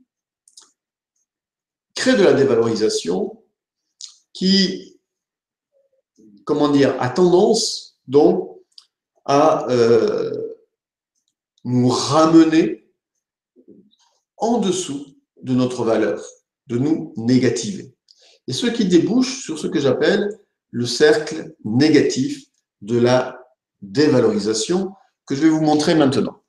crée de la dévalorisation, qui, comment dire, a tendance donc à nous ramener en dessous de notre valeur, de nous négativer. Et ce qui débouche sur ce que j'appelle le cercle négatif de la dévalorisation que je vais vous montrer maintenant.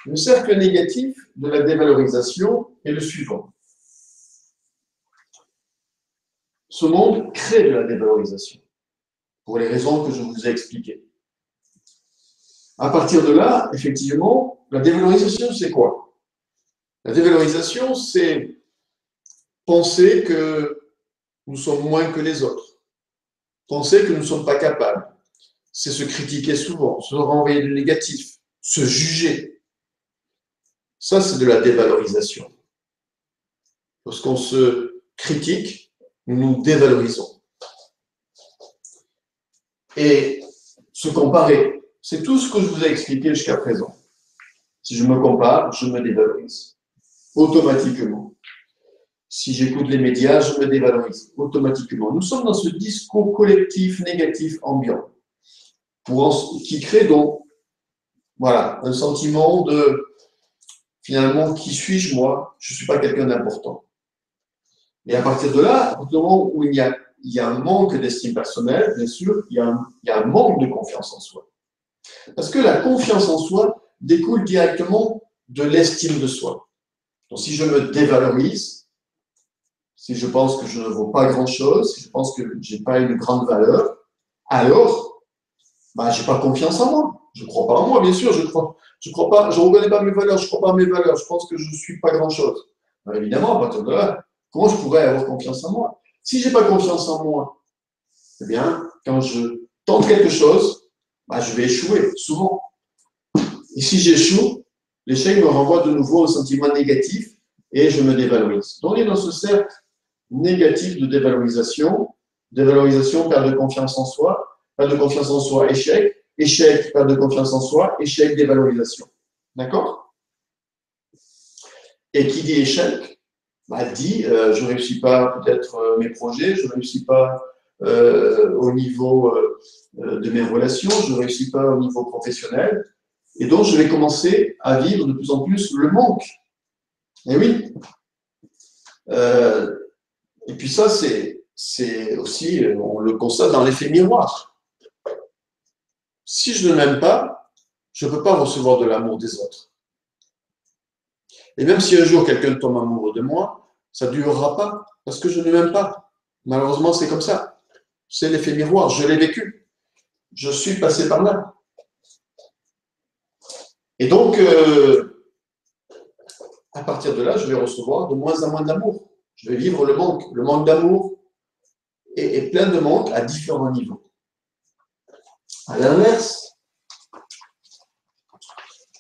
Le cercle négatif de la dévalorisation est le suivant. Ce monde crée de la dévalorisation, pour les raisons que je vous ai expliquées. À partir de là, effectivement, la dévalorisation, c'est quoi? La dévalorisation, c'est penser que nous sommes moins que les autres, penser que nous ne sommes pas capables, c'est se critiquer souvent, se renvoyer du négatif, se juger. Ça, c'est de la dévalorisation. Lorsqu'on se critique, nous nous dévalorisons. Et se comparer, c'est tout ce que je vous ai expliqué jusqu'à présent. Si je me compare, je me dévalorise automatiquement. Si j'écoute les médias, je me dévalorise automatiquement. Nous sommes dans ce discours collectif négatif ambiant qui crée donc voilà, un sentiment de finalement, qui suis-je moi? Je ne suis pas quelqu'un d'important. Et à partir de là, à partir du moment où il y a un manque d'estime personnelle, bien sûr, il y a un manque de confiance en soi. Parce que la confiance en soi découle directement de l'estime de soi. Donc si je me dévalorise, si je pense que je ne vaux pas grand-chose, si je pense que je n'ai pas une grande valeur, alors, je n'ai pas confiance en moi. Je ne crois pas en moi, bien sûr, je ne reconnais pas mes valeurs, je ne crois pas à mes valeurs, je pense que je ne suis pas grand-chose. Évidemment, à partir de là, comment je pourrais avoir confiance en moi? Si je n'ai pas confiance en moi, eh bien, quand je tente quelque chose, je vais échouer, souvent. Et si j'échoue, l'échec me renvoie de nouveau au sentiment négatif et je me dévalorise. Donc, on est dans ce cercle négatif de dévalorisation, perte de confiance en soi, perte de confiance en soi, échec, échec, perte de confiance en soi, échec, dévalorisation. D'accord? Et qui dit échec, dit je ne réussis pas peut-être mes projets, je ne réussis pas au niveau de mes relations, je ne réussis pas au niveau professionnel. Et donc, je vais commencer à vivre de plus en plus le manque. Et oui. Et puis ça, c'est aussi, on le constate dans l'effet miroir. Si je ne m'aime pas, je ne peux pas recevoir de l'amour des autres. Et même si un jour quelqu'un tombe amoureux de moi, ça ne durera pas parce que je ne m'aime pas. Malheureusement, c'est comme ça. C'est l'effet miroir. Je l'ai vécu. Je suis passé par là. Et donc, à partir de là, je vais recevoir de moins en moins d'amour. Je vais vivre le manque d'amour et plein de manque à différents niveaux. À l'inverse,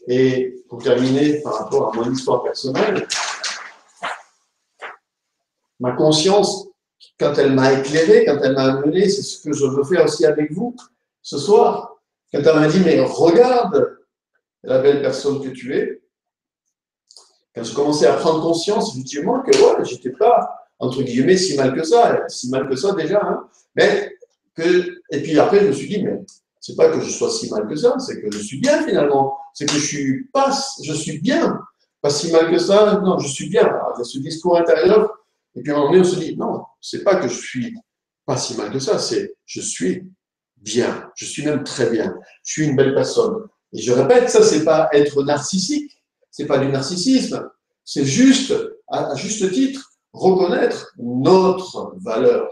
et pour terminer par rapport à mon histoire personnelle, ma conscience, quand elle m'a éclairé, quand elle m'a amené, c'est ce que je veux faire aussi avec vous ce soir, quand elle m'a dit, mais regarde la belle personne que tu es, quand je commençais à prendre conscience, effectivement, que ouais, j'étais pas, entre guillemets, si mal que ça déjà, hein, mais que, et puis après, je me suis dit, mais c'est pas que je sois si mal que ça, c'est que je suis bien finalement, c'est que je suis bien, pas si mal que ça, non, je suis bien. Alors, il y a ce discours intérieur, et puis à un moment donné, on se dit, non, c'est pas que je suis pas si mal que ça, c'est je suis bien, je suis même très bien, je suis une belle personne. Et je répète, ça, c'est pas être narcissique, c'est pas du narcissisme, c'est juste, à juste titre, reconnaître notre valeur.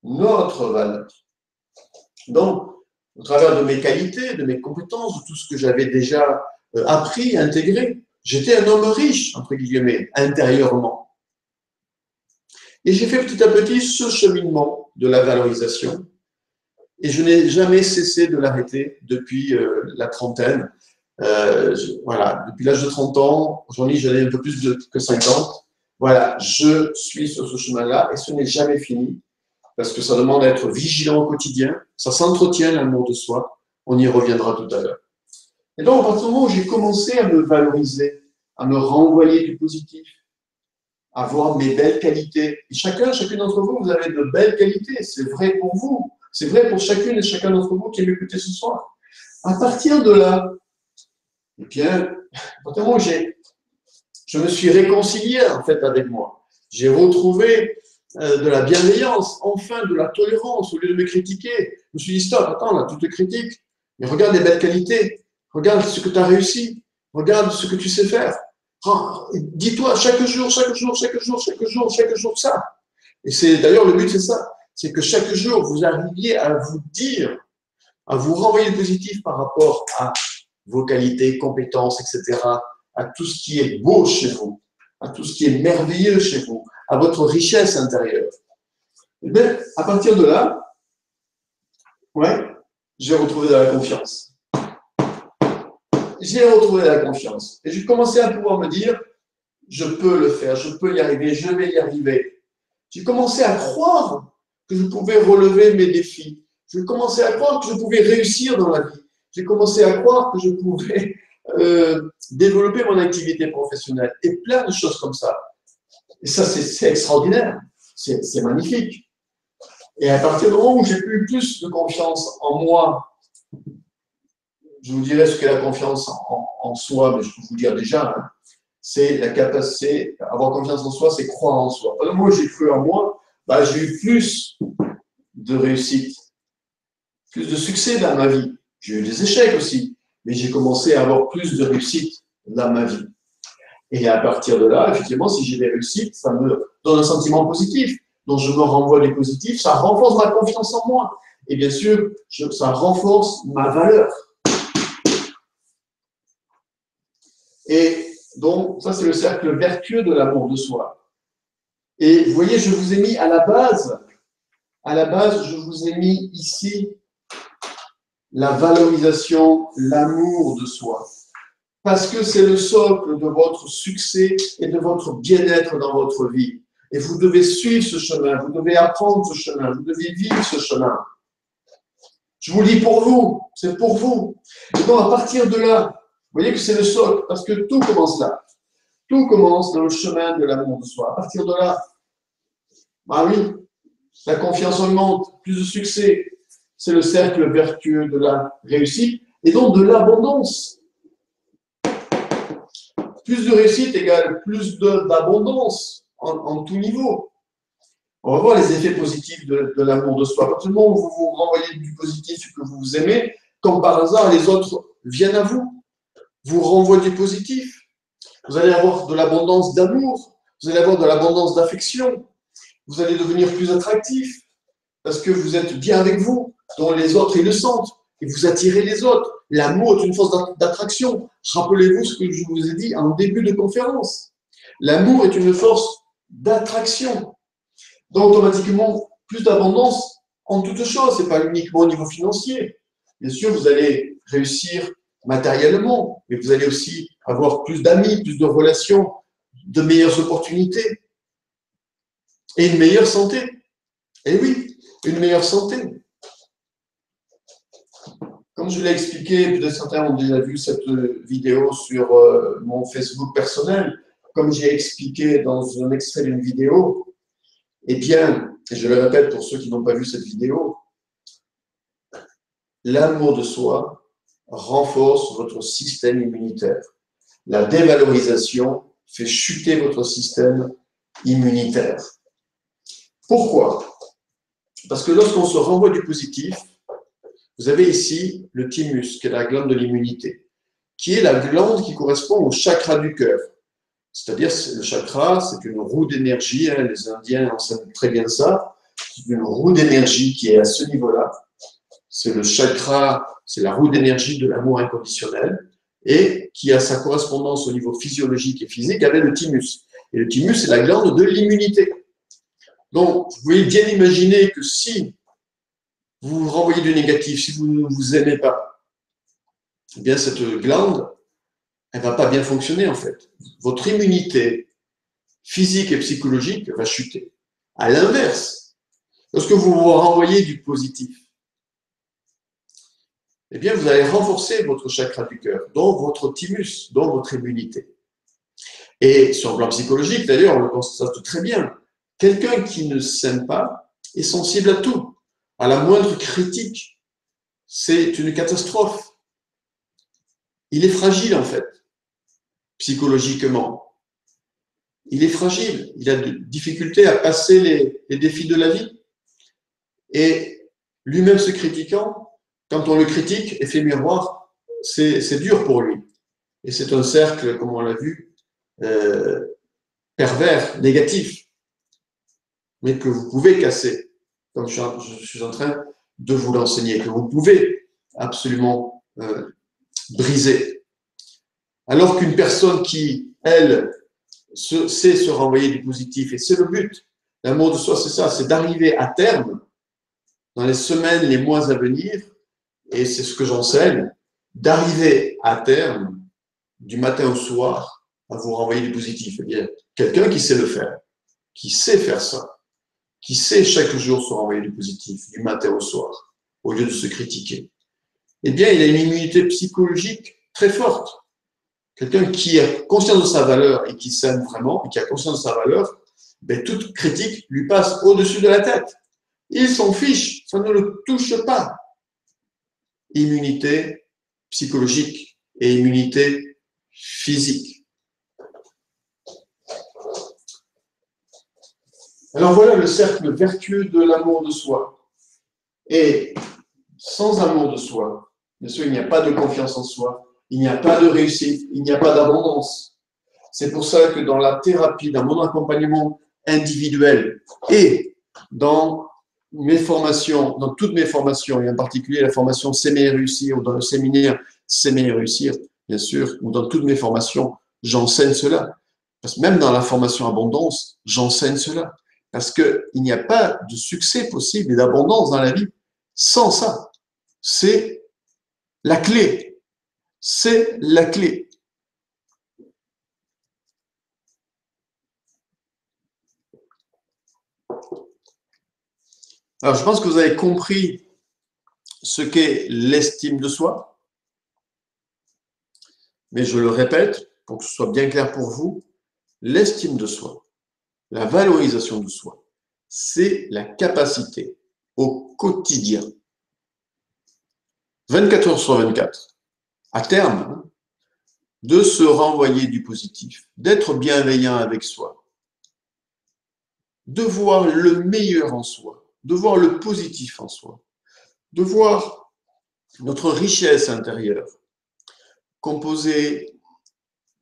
Notre valeur. Donc, au travers de mes qualités, de mes compétences, de tout ce que j'avais déjà appris, intégré, j'étais un homme riche, entre guillemets, intérieurement. Et j'ai fait petit à petit ce cheminement de la valorisation. Et je n'ai jamais cessé de l'arrêter depuis la trentaine. Voilà, depuis l'âge de 30 ans, aujourd'hui j'en ai un peu plus que 50. Voilà, je suis sur ce chemin-là et ce n'est jamais fini parce que ça demande d'être vigilant au quotidien. Ça s'entretient l'amour de soi. On y reviendra tout à l'heure. Et donc, à partir du moment où j'ai commencé à me valoriser, à me renvoyer du positif, à voir mes belles qualités, et chacune d'entre vous, vous avez de belles qualités. C'est vrai pour vous. C'est vrai pour chacune et chacun d'entre vous qui m'écoutez ce soir. À partir de là, eh bien, à partir du moment où je me suis réconcilié en fait avec moi, j'ai retrouvé de la bienveillance, enfin de la tolérance, au lieu de me critiquer. Je me suis dit, stop, attends, là, tu te critiques, mais regarde les belles qualités, regarde ce que tu as réussi, regarde ce que tu sais faire. Dis-toi chaque jour ça. Et c'est d'ailleurs le but, c'est ça, c'est que chaque jour, vous arriviez à vous dire, à vous renvoyer le positif par rapport à vos qualités, compétences, etc., à tout ce qui est beau chez vous, à tout ce qui est merveilleux chez vous, à votre richesse intérieure. Et bien, à partir de là, ouais, j'ai retrouvé de la confiance. J'ai retrouvé de la confiance. Et j'ai commencé à pouvoir me dire, je peux le faire, je peux y arriver, je vais y arriver. J'ai commencé à croire que je pouvais relever mes défis. J'ai commencé à croire que je pouvais réussir dans la vie. J'ai commencé à croire que je pouvais développer mon activité professionnelle et plein de choses comme ça. Et ça, c'est extraordinaire. C'est magnifique. Et à partir du moment où j'ai plus de confiance en moi, je vous dirai ce qu'est la confiance en soi, mais je peux vous dire déjà, hein, c'est la capacité, avoir confiance en soi, c'est croire en soi. Au moment où j'ai cru en moi, bah, j'ai eu plus de réussite, plus de succès dans ma vie. J'ai eu des échecs aussi, mais j'ai commencé à avoir plus de réussite dans ma vie. Et à partir de là, effectivement, si j'ai des réussites, ça me donne un sentiment positif. Donc, je me renvoie du positif, ça renforce ma confiance en moi. Et bien sûr, ça renforce ma valeur. Et donc, ça, c'est le cercle vertueux de l'amour de soi. Et vous voyez, je vous ai mis à la base, je vous ai mis ici la valorisation, l'amour de soi. Parce que c'est le socle de votre succès et de votre bien-être dans votre vie. Et vous devez suivre ce chemin, vous devez apprendre ce chemin, vous devez vivre ce chemin. Je vous le dis pour vous, c'est pour vous. Et donc, à partir de là, vous voyez que c'est le socle, parce que tout commence là. Tout commence dans le chemin de l'amour de soi. À partir de là, bah oui, la confiance augmente, plus de succès. C'est le cercle vertueux de la réussite et donc de l'abondance. Plus de réussite égale plus d'abondance en tout niveau. On va voir les effets positifs de l'amour de soi. À partir du moment où vous vous renvoyez du positif que vous aimez, comme par hasard, les autres viennent à vous, vous renvoient du positif. Vous allez avoir de l'abondance d'amour, vous allez avoir de l'abondance d'affection, vous allez devenir plus attractif parce que vous êtes bien avec vous, dont les autres ils le sentent, et vous attirez les autres. L'amour est une force d'attraction. Rappelez-vous ce que je vous ai dit en début de conférence. L'amour est une force d'attraction. Donc, automatiquement, plus d'abondance en toutes choses. Ce n'est pas uniquement au niveau financier. Bien sûr, vous allez réussir matériellement, mais vous allez aussi avoir plus d'amis, plus de relations, de meilleures opportunités et une meilleure santé. Et oui, une meilleure santé. Comme je l'ai expliqué, peut-être certains ont déjà vu cette vidéo sur mon Facebook personnel, comme j'ai expliqué dans un extrait d'une vidéo, eh bien, je le répète pour ceux qui n'ont pas vu cette vidéo, l'amour de soi renforce votre système immunitaire. La dévalorisation fait chuter votre système immunitaire. Pourquoi? Parce que lorsqu'on se renvoie du positif, vous avez ici le thymus, qui est la glande de l'immunité, qui est la glande qui correspond au chakra du cœur. C'est-à-dire, le chakra, c'est une roue d'énergie, hein, les Indiens enseignent très bien ça, c'est une roue d'énergie qui est à ce niveau-là. C'est le chakra, c'est la roue d'énergie de l'amour inconditionnel et qui a sa correspondance au niveau physiologique et physique avec le thymus. Et le thymus, c'est la glande de l'immunité. Donc, vous pouvez bien imaginer que si vous vous renvoyez du négatif, si vous ne vous aimez pas, eh bien cette glande, elle ne va pas bien fonctionner en fait. Votre immunité physique et psychologique va chuter. À l'inverse, lorsque vous vous renvoyez du positif, eh bien vous allez renforcer votre chakra du cœur, donc votre thymus, donc votre immunité. Et sur le plan psychologique, d'ailleurs, on le constate très bien. Quelqu'un qui ne s'aime pas est sensible à tout. À la moindre critique, c'est une catastrophe. Il est fragile en fait, psychologiquement. Il est fragile, il a des difficultés à passer les défis de la vie. Et lui-même se critiquant, quand on le critique, effet miroir, c'est dur pour lui. Et c'est un cercle, comme on l'a vu, pervers, négatif, mais que vous pouvez casser, comme je suis en train de vous l'enseigner, que vous pouvez absolument briser. Alors qu'une personne qui, elle, sait se renvoyer du positif, et c'est le but, l'amour de soi, c'est ça, c'est d'arriver à terme, dans les semaines, les mois à venir, et c'est ce que j'enseigne, d'arriver à terme, du matin au soir, à vous renvoyer du positif. Eh bien, quelqu'un qui sait le faire, qui sait faire ça, qui sait chaque jour se renvoyer du positif, du matin au soir, au lieu de se critiquer, eh bien, il a une immunité psychologique très forte. Quelqu'un qui a conscience de sa valeur et qui s'aime vraiment, et qui a conscience de sa valeur, ben, toute critique lui passe au-dessus de la tête. Il s'en fiche, ça ne le touche pas. Immunité psychologique et immunité physique. Alors voilà le cercle vertueux de l'amour de soi. Et sans amour de soi, bien sûr, il n'y a pas de confiance en soi, il n'y a pas de réussite, il n'y a pas d'abondance. C'est pour ça que dans la thérapie, dans mon accompagnement individuel et dans mes formations, dans toutes mes formations, et en particulier la formation S'aimer et réussir, ou dans le séminaire S'aimer et réussir, bien sûr, ou dans toutes mes formations, j'enseigne cela. Parce que même dans la formation abondance, j'enseigne cela. Parce qu'il n'y a pas de succès possible et d'abondance dans la vie sans ça. C'est la clé. C'est la clé. Alors, je pense que vous avez compris ce qu'est l'estime de soi, mais je le répète pour que ce soit bien clair pour vous, l'estime de soi, la valorisation de soi, c'est la capacité au quotidien, 24 heures sur 24, à terme, de se renvoyer du positif, d'être bienveillant avec soi, de voir le meilleur en soi, de voir le positif en soi, de voir notre richesse intérieure, composée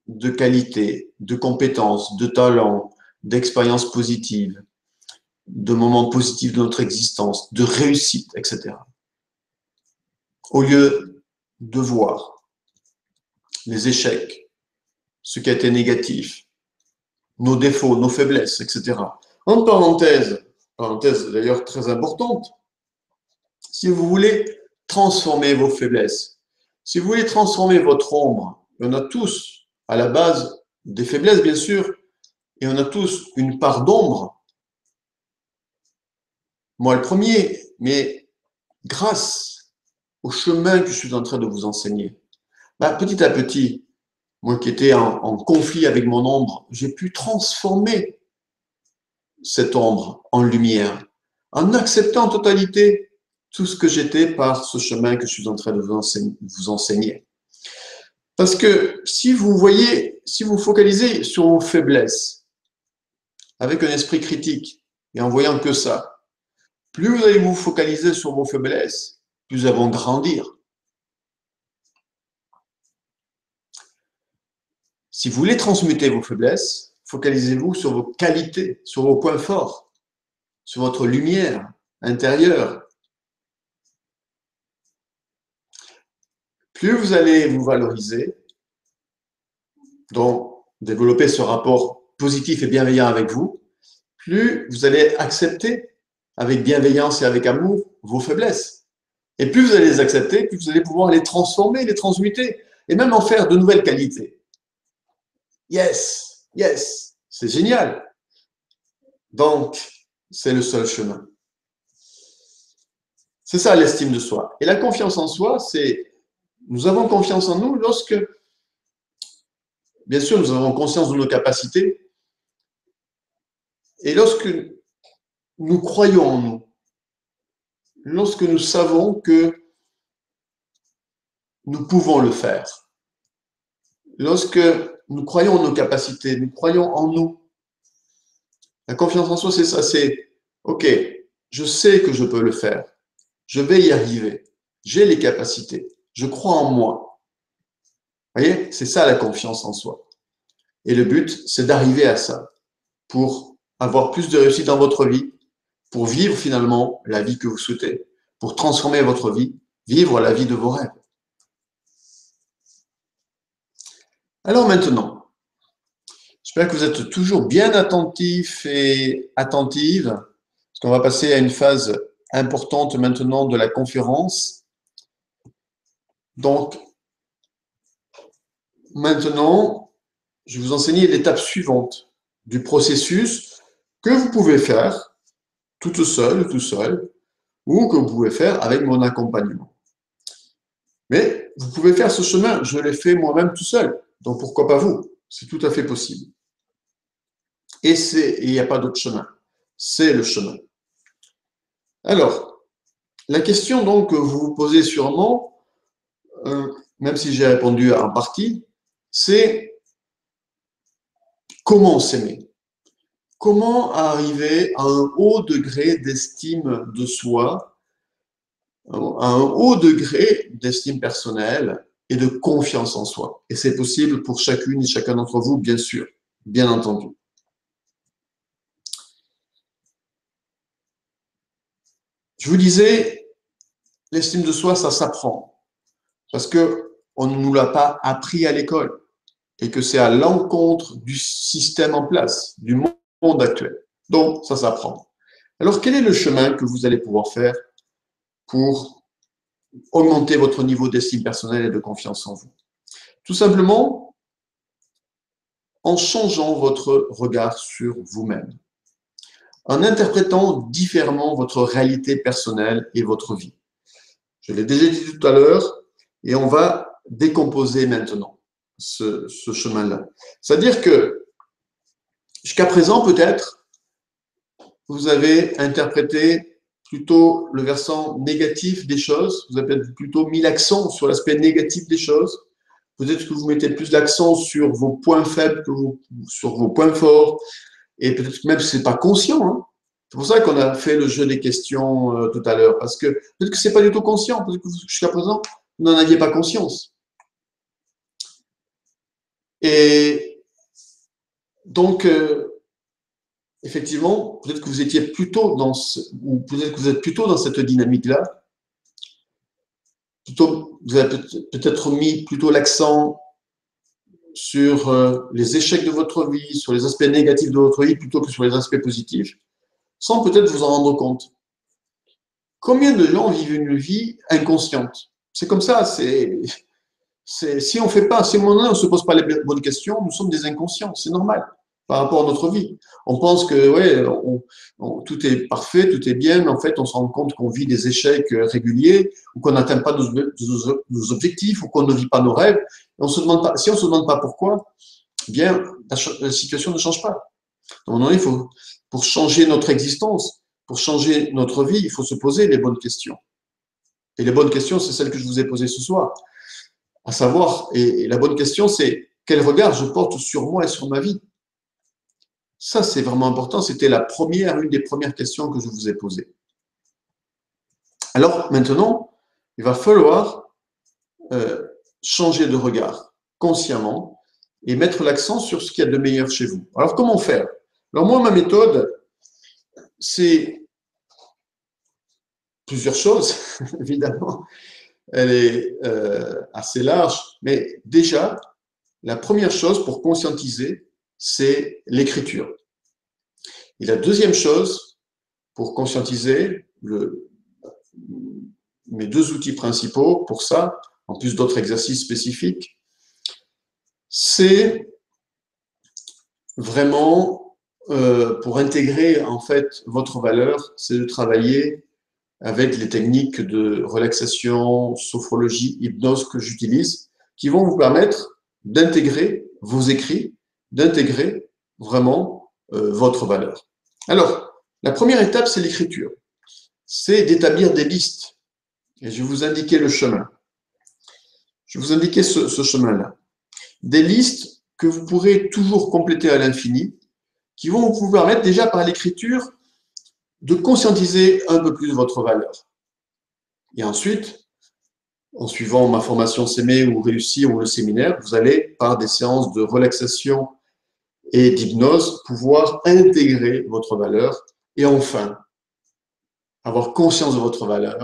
de qualités, de compétences, de talents, d'expériences positives, de moments positifs de notre existence, de réussite, etc. Au lieu de voir les échecs, ce qui a été négatif, nos défauts, nos faiblesses, etc. En parenthèse d'ailleurs très importante, si vous voulez transformer vos faiblesses, si vous voulez transformer votre ombre, on a tous à la base des faiblesses bien sûr, et on a tous une part d'ombre, moi le premier, mais grâce au chemin que je suis en train de vous enseigner, petit à petit, moi qui étais en conflit avec mon ombre, j'ai pu transformer cette ombre en lumière, en acceptant en totalité tout ce que j'étais par ce chemin que je suis en train de vous enseigner. Parce que si vous voyez, si vous focalisez sur vos faiblesses, avec un esprit critique, et en voyant que ça, plus vous allez vous focaliser sur vos faiblesses, plus elles vont grandir. Si vous voulez transmuter vos faiblesses, focalisez-vous sur vos qualités, sur vos points forts, sur votre lumière intérieure. Plus vous allez vous valoriser, donc développer ce rapport positif et bienveillant avec vous, plus vous allez accepter avec bienveillance et avec amour vos faiblesses. Et plus vous allez les accepter, plus vous allez pouvoir les transformer, les transmuter, et même en faire de nouvelles qualités. Yes, yes, c'est génial. Donc, c'est le seul chemin. C'est ça l'estime de soi. Et la confiance en soi, c'est, nous avons confiance en nous lorsque, bien sûr, nous avons conscience de nos capacités, et lorsque nous croyons en nous, lorsque nous savons que nous pouvons le faire, lorsque nous croyons en nos capacités, nous croyons en nous. La confiance en soi, c'est ça, c'est « Ok, je sais que je peux le faire, je vais y arriver, j'ai les capacités, je crois en moi. » Vous voyez, c'est ça la confiance en soi. Et le but, c'est d'arriver à ça pour avoir plus de réussite dans votre vie, pour vivre finalement la vie que vous souhaitez, pour transformer votre vie, vivre la vie de vos rêves. Alors maintenant, j'espère que vous êtes toujours bien attentifs et attentives, parce qu'on va passer à une phase importante maintenant de la conférence. Donc, maintenant, je vais vous enseigner l'étape suivante du processus que vous pouvez faire toute seule, tout seul, ou que vous pouvez faire avec mon accompagnement. Mais vous pouvez faire ce chemin, je l'ai fait moi-même tout seul, donc pourquoi pas vous? C'est tout à fait possible. Et il n'y a pas d'autre chemin, c'est le chemin. Alors, la question donc que vous vous posez sûrement, même si j'ai répondu en partie, c'est comment s'aimer? Comment arriver à un haut degré d'estime de soi, à un haut degré d'estime personnelle et de confiance en soi? Et c'est possible pour chacune et chacun d'entre vous, bien sûr, bien entendu. Je vous disais, l'estime de soi, ça s'apprend. Parce qu'on ne nous l'a pas appris à l'école et que c'est à l'encontre du système en place, du monde actuel. Donc, ça s'apprend. Alors, quel est le chemin que vous allez pouvoir faire pour augmenter votre niveau d'estime personnelle et de confiance en vous? Tout simplement en changeant votre regard sur vous-même, en interprétant différemment votre réalité personnelle et votre vie. Je l'ai déjà dit tout à l'heure, et on va décomposer maintenant ce chemin-là. C'est-à-dire que jusqu'à présent, peut-être, vous avez interprété plutôt le versant négatif des choses, vous avez plutôt mis l'accent sur l'aspect négatif des choses. Peut-être que vous mettez plus l'accent sur vos points faibles que sur vos points forts, et peut-être que même si ce n'est pas conscient. Hein. C'est pour ça qu'on a fait le jeu des questions tout à l'heure, parce que peut-être que ce n'est pas du tout conscient, peut-être que jusqu'à présent, vous n'en aviez pas conscience. Et donc, effectivement, peut-être que vous étiez plutôt ou peut-être que vous êtes plutôt dans cette dynamique-là. Vous avez peut-être mis plutôt l'accent sur les échecs de votre vie, sur les aspects négatifs de votre vie, plutôt que sur les aspects positifs, sans peut-être vous en rendre compte. Combien de gens vivent une vie inconsciente? C'est comme ça, si on fait pas, si on ne se pose pas les bonnes questions, nous sommes des inconscients, c'est normal par rapport à notre vie. On pense que ouais, tout est parfait, tout est bien, mais en fait, on se rend compte qu'on vit des échecs réguliers ou qu'on n'atteint pas nos objectifs ou qu'on ne vit pas nos rêves. Et on se demande pas, si on ne se demande pas pourquoi, eh bien, la situation ne change pas. À un moment donné, pour changer notre existence, pour changer notre vie, il faut se poser les bonnes questions. Et les bonnes questions, c'est celles que je vous ai posées ce soir. À savoir, et la bonne question, c'est quel regard je porte sur moi et sur ma vie. Ça, c'est vraiment important. C'était une des premières questions que je vous ai posées. Alors, maintenant, il va falloir changer de regard consciemment et mettre l'accent sur ce qu'il y a de meilleur chez vous. Alors, comment faire? Alors, moi, ma méthode, c'est plusieurs choses, évidemment. Elle est assez large, mais déjà, la première chose pour conscientiser, c'est l'écriture. Et la deuxième chose pour conscientiser, mes deux outils principaux pour ça, en plus d'autres exercices spécifiques, c'est vraiment pour intégrer en fait votre valeur, c'est de travailler avec les techniques de relaxation, sophrologie, hypnose que j'utilise, qui vont vous permettre d'intégrer vos écrits, d'intégrer vraiment votre valeur. Alors, la première étape, c'est l'écriture. C'est d'établir des listes. Et je vais vous indiquer le chemin. Je vais vous indiquer ce chemin-là. Des listes que vous pourrez toujours compléter à l'infini, qui vont vous permettre déjà par l'écriture de conscientiser un peu plus votre valeur. Et ensuite, en suivant ma formation S'aimer ou réussir ou le séminaire, vous allez, par des séances de relaxation et d'hypnose, pouvoir intégrer votre valeur et enfin avoir conscience de votre valeur,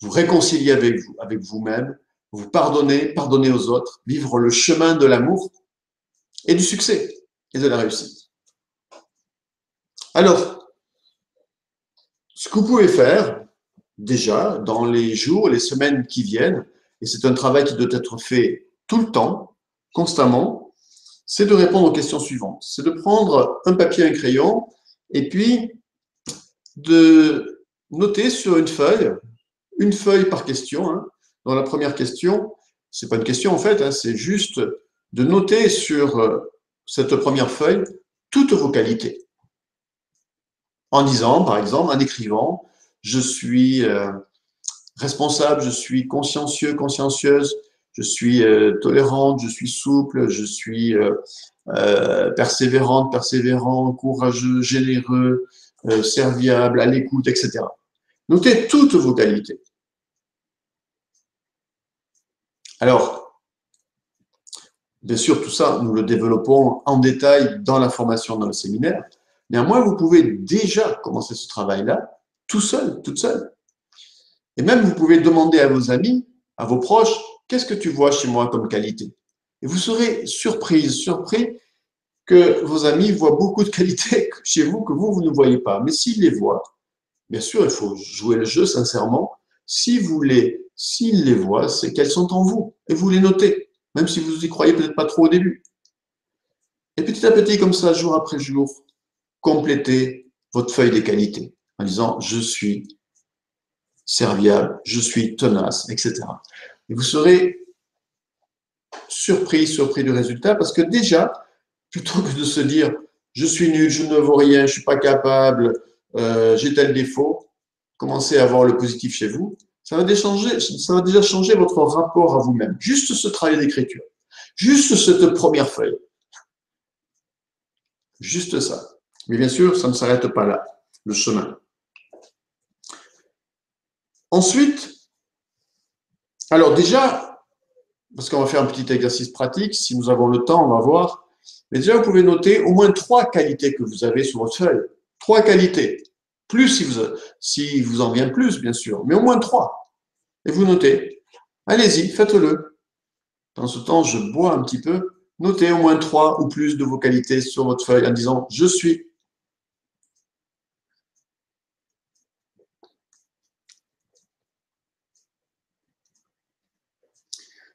vous réconcilier avec vous-même, vous pardonner, pardonner aux autres, vivre le chemin de l'amour et du succès et de la réussite. Alors, ce que vous pouvez faire déjà dans les jours, les semaines qui viennent, et c'est un travail qui doit être fait tout le temps, constamment, c'est de répondre aux questions suivantes. C'est de prendre un papier et un crayon et puis de noter sur une feuille par question. Hein. Dans la première question, c'est pas une question en fait, hein, c'est juste de noter sur cette première feuille toutes vos qualités. En disant, par exemple, en écrivant, je suis responsable, je suis consciencieux, consciencieuse, je suis tolérante, je suis souple, je suis persévérante, persévérant, courageux, généreux, serviable, à l'écoute, etc. Notez toutes vos qualités. Alors, bien sûr, tout ça, nous le développons en détail dans la formation, dans le séminaire. Néanmoins, vous pouvez déjà commencer ce travail-là tout seul, toute seule. Et même, vous pouvez demander à vos amis, à vos proches, qu'est-ce que tu vois chez moi comme qualité? Et vous serez surpris que vos amis voient beaucoup de qualités chez vous que vous ne voyez pas. Mais s'ils les voient, bien sûr, il faut jouer le jeu sincèrement. S'ils les voient, c'est qu'elles sont en vous. Et vous les notez, même si vous y croyez peut-être pas trop au début. Et petit à petit, comme ça, jour après jour, complétez votre feuille des qualités en disant « je suis serviable, je suis tenace, etc. » Et vous serez surpris du résultat parce que déjà, plutôt que de se dire « je suis nul, je ne vaux rien, je ne suis pas capable, j'ai tel défaut, commencez à voir le positif chez vous. Ça va déjà changer votre rapport à vous-même. Juste ce travail d'écriture. Juste cette première feuille. Juste ça. Mais bien sûr, ça ne s'arrête pas là, le chemin. Ensuite, alors déjà, parce qu'on va faire un petit exercice pratique, si nous avons le temps, on va voir. Mais déjà, vous pouvez noter au moins 3 qualités que vous avez sur votre feuille. 3 qualités. Plus si vous en vient plus, bien sûr, mais au moins 3. Et vous notez. Allez-y, faites-le. Dans ce temps, je bois un petit peu. Notez au moins 3 ou plus de vos qualités sur votre feuille en disant « Je suis ».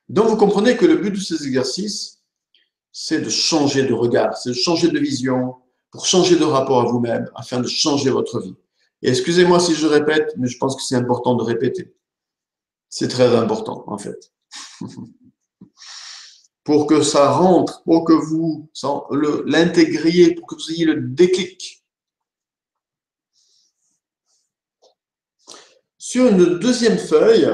Donc, vous comprenez que le but de ces exercices, c'est de changer de regard, c'est de changer de vision, pour changer de rapport à vous-même, afin de changer votre vie. Et excusez-moi si je répète, mais je pense que c'est important de répéter. C'est très important, en fait. Pour que ça rentre, pour que vous l'intégriez, pour que vous ayez le déclic. Sur une deuxième feuille,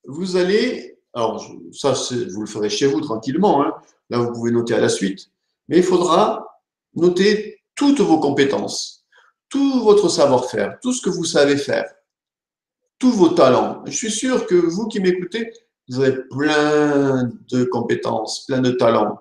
vous allez, alors ça vous le ferez chez vous tranquillement, hein. Là vous pouvez noter à la suite, mais il faudra noter toutes vos compétences, tout votre savoir-faire, tout ce que vous savez faire, tous vos talents. Je suis sûr que vous qui m'écoutez, vous avez plein de compétences, plein de talents.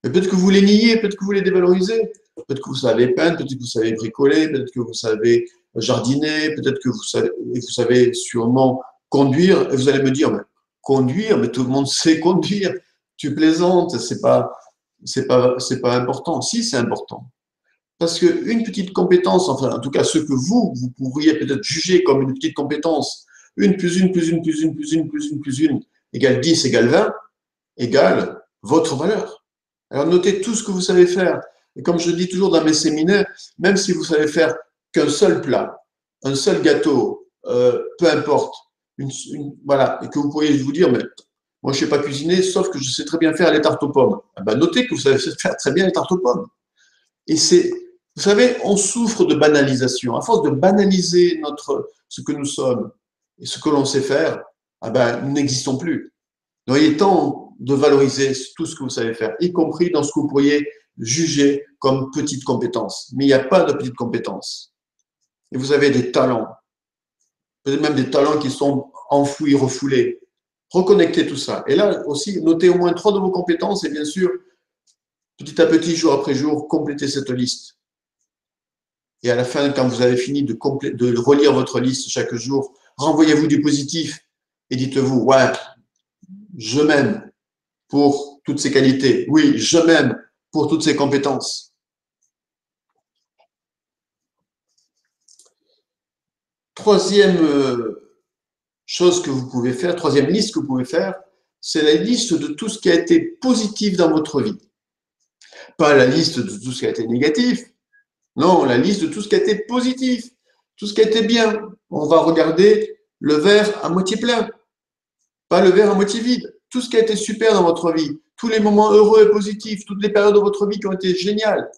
Et peut-être que vous les niez, peut-être que vous les dévalorisez, peut-être que vous savez peindre, peut-être que vous savez bricoler, peut-être que vous savez jardiner, peut-être que vous savez sûrement conduire. Et vous allez me dire, mais conduire, mais tout le monde sait conduire. Tu plaisantes, c'est pas important. Si, c'est important. Parce qu'une petite compétence, enfin, en tout cas, ce que vous pourriez peut-être juger comme une petite compétence, une plus une plus une plus une plus une plus une plus une égale 10 égale 20, égale votre valeur. Alors, notez tout ce que vous savez faire. Et comme je dis toujours dans mes séminaires, même si vous savez faire qu'un seul plat, un seul gâteau, peu importe, voilà, et que vous pourriez vous dire, mais moi, je ne sais pas cuisiner, sauf que je sais très bien faire les tartes aux pommes. Eh ben, notez que vous savez faire très bien les tartes aux pommes. Et vous savez, on souffre de banalisation. À force de banaliser ce que nous sommes et ce que l'on sait faire, eh ben, nous n'existons plus. Donc, il est temps de valoriser tout ce que vous savez faire, y compris dans ce que vous pourriez juger comme petites compétences. Mais il n'y a pas de petites compétences. Et vous avez des talents, peut-être même des talents qui sont enfouis, refoulés. Reconnectez tout ça. Et là aussi, notez au moins 3 de vos compétences et bien sûr, petit à petit, jour après jour, complétez cette liste. Et à la fin, quand vous avez fini de relire votre liste chaque jour, renvoyez-vous du positif et dites-vous, ouais, je m'aime pour toutes ces qualités. Oui, je m'aime pour toutes ces compétences. Troisième chose que vous pouvez faire, troisième liste que vous pouvez faire, c'est la liste de tout ce qui a été positif dans votre vie. Pas la liste de tout ce qui a été négatif. Non, la liste de tout ce qui a été positif, tout ce qui a été bien. On va regarder le verre à moitié plein, pas le verre à moitié vide. Tout ce qui a été super dans votre vie, tous les moments heureux et positifs, toutes les périodes de votre vie qui ont été géniales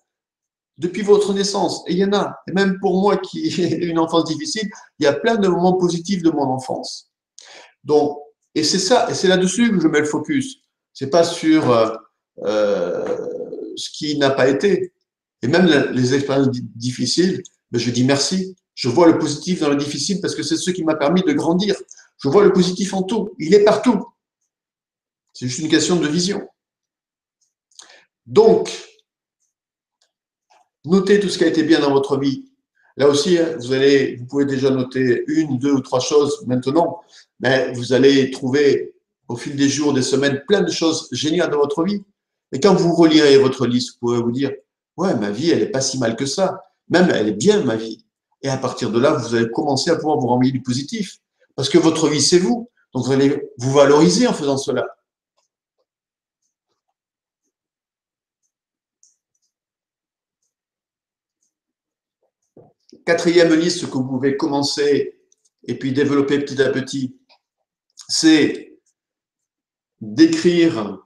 depuis votre naissance. Et il y en a. Et même pour moi qui ai une enfance difficile, il y a plein de moments positifs de mon enfance. Donc, et c'est ça, et c'est là-dessus que je mets le focus. C'est pas sur ce qui n'a pas été. Et même les expériences difficiles, ben je dis merci. Je vois le positif dans le difficile parce que c'est ce qui m'a permis de grandir. Je vois le positif en tout. Il est partout. C'est juste une question de vision. Donc, notez tout ce qui a été bien dans votre vie. Là aussi, vous pouvez déjà noter 1, 2 ou 3 choses maintenant, mais vous allez trouver au fil des jours, des semaines, plein de choses géniales dans votre vie. Et quand vous relirez votre liste, vous pourrez vous dire, ouais, ma vie, elle n'est pas si mal que ça. Même, elle est bien, ma vie. Et à partir de là, vous allez commencer à pouvoir vous renvoyer du positif. Parce que votre vie, c'est vous. Donc, vous allez vous valoriser en faisant cela. Quatrième liste que vous pouvez commencer et puis développer petit à petit, c'est d'écrire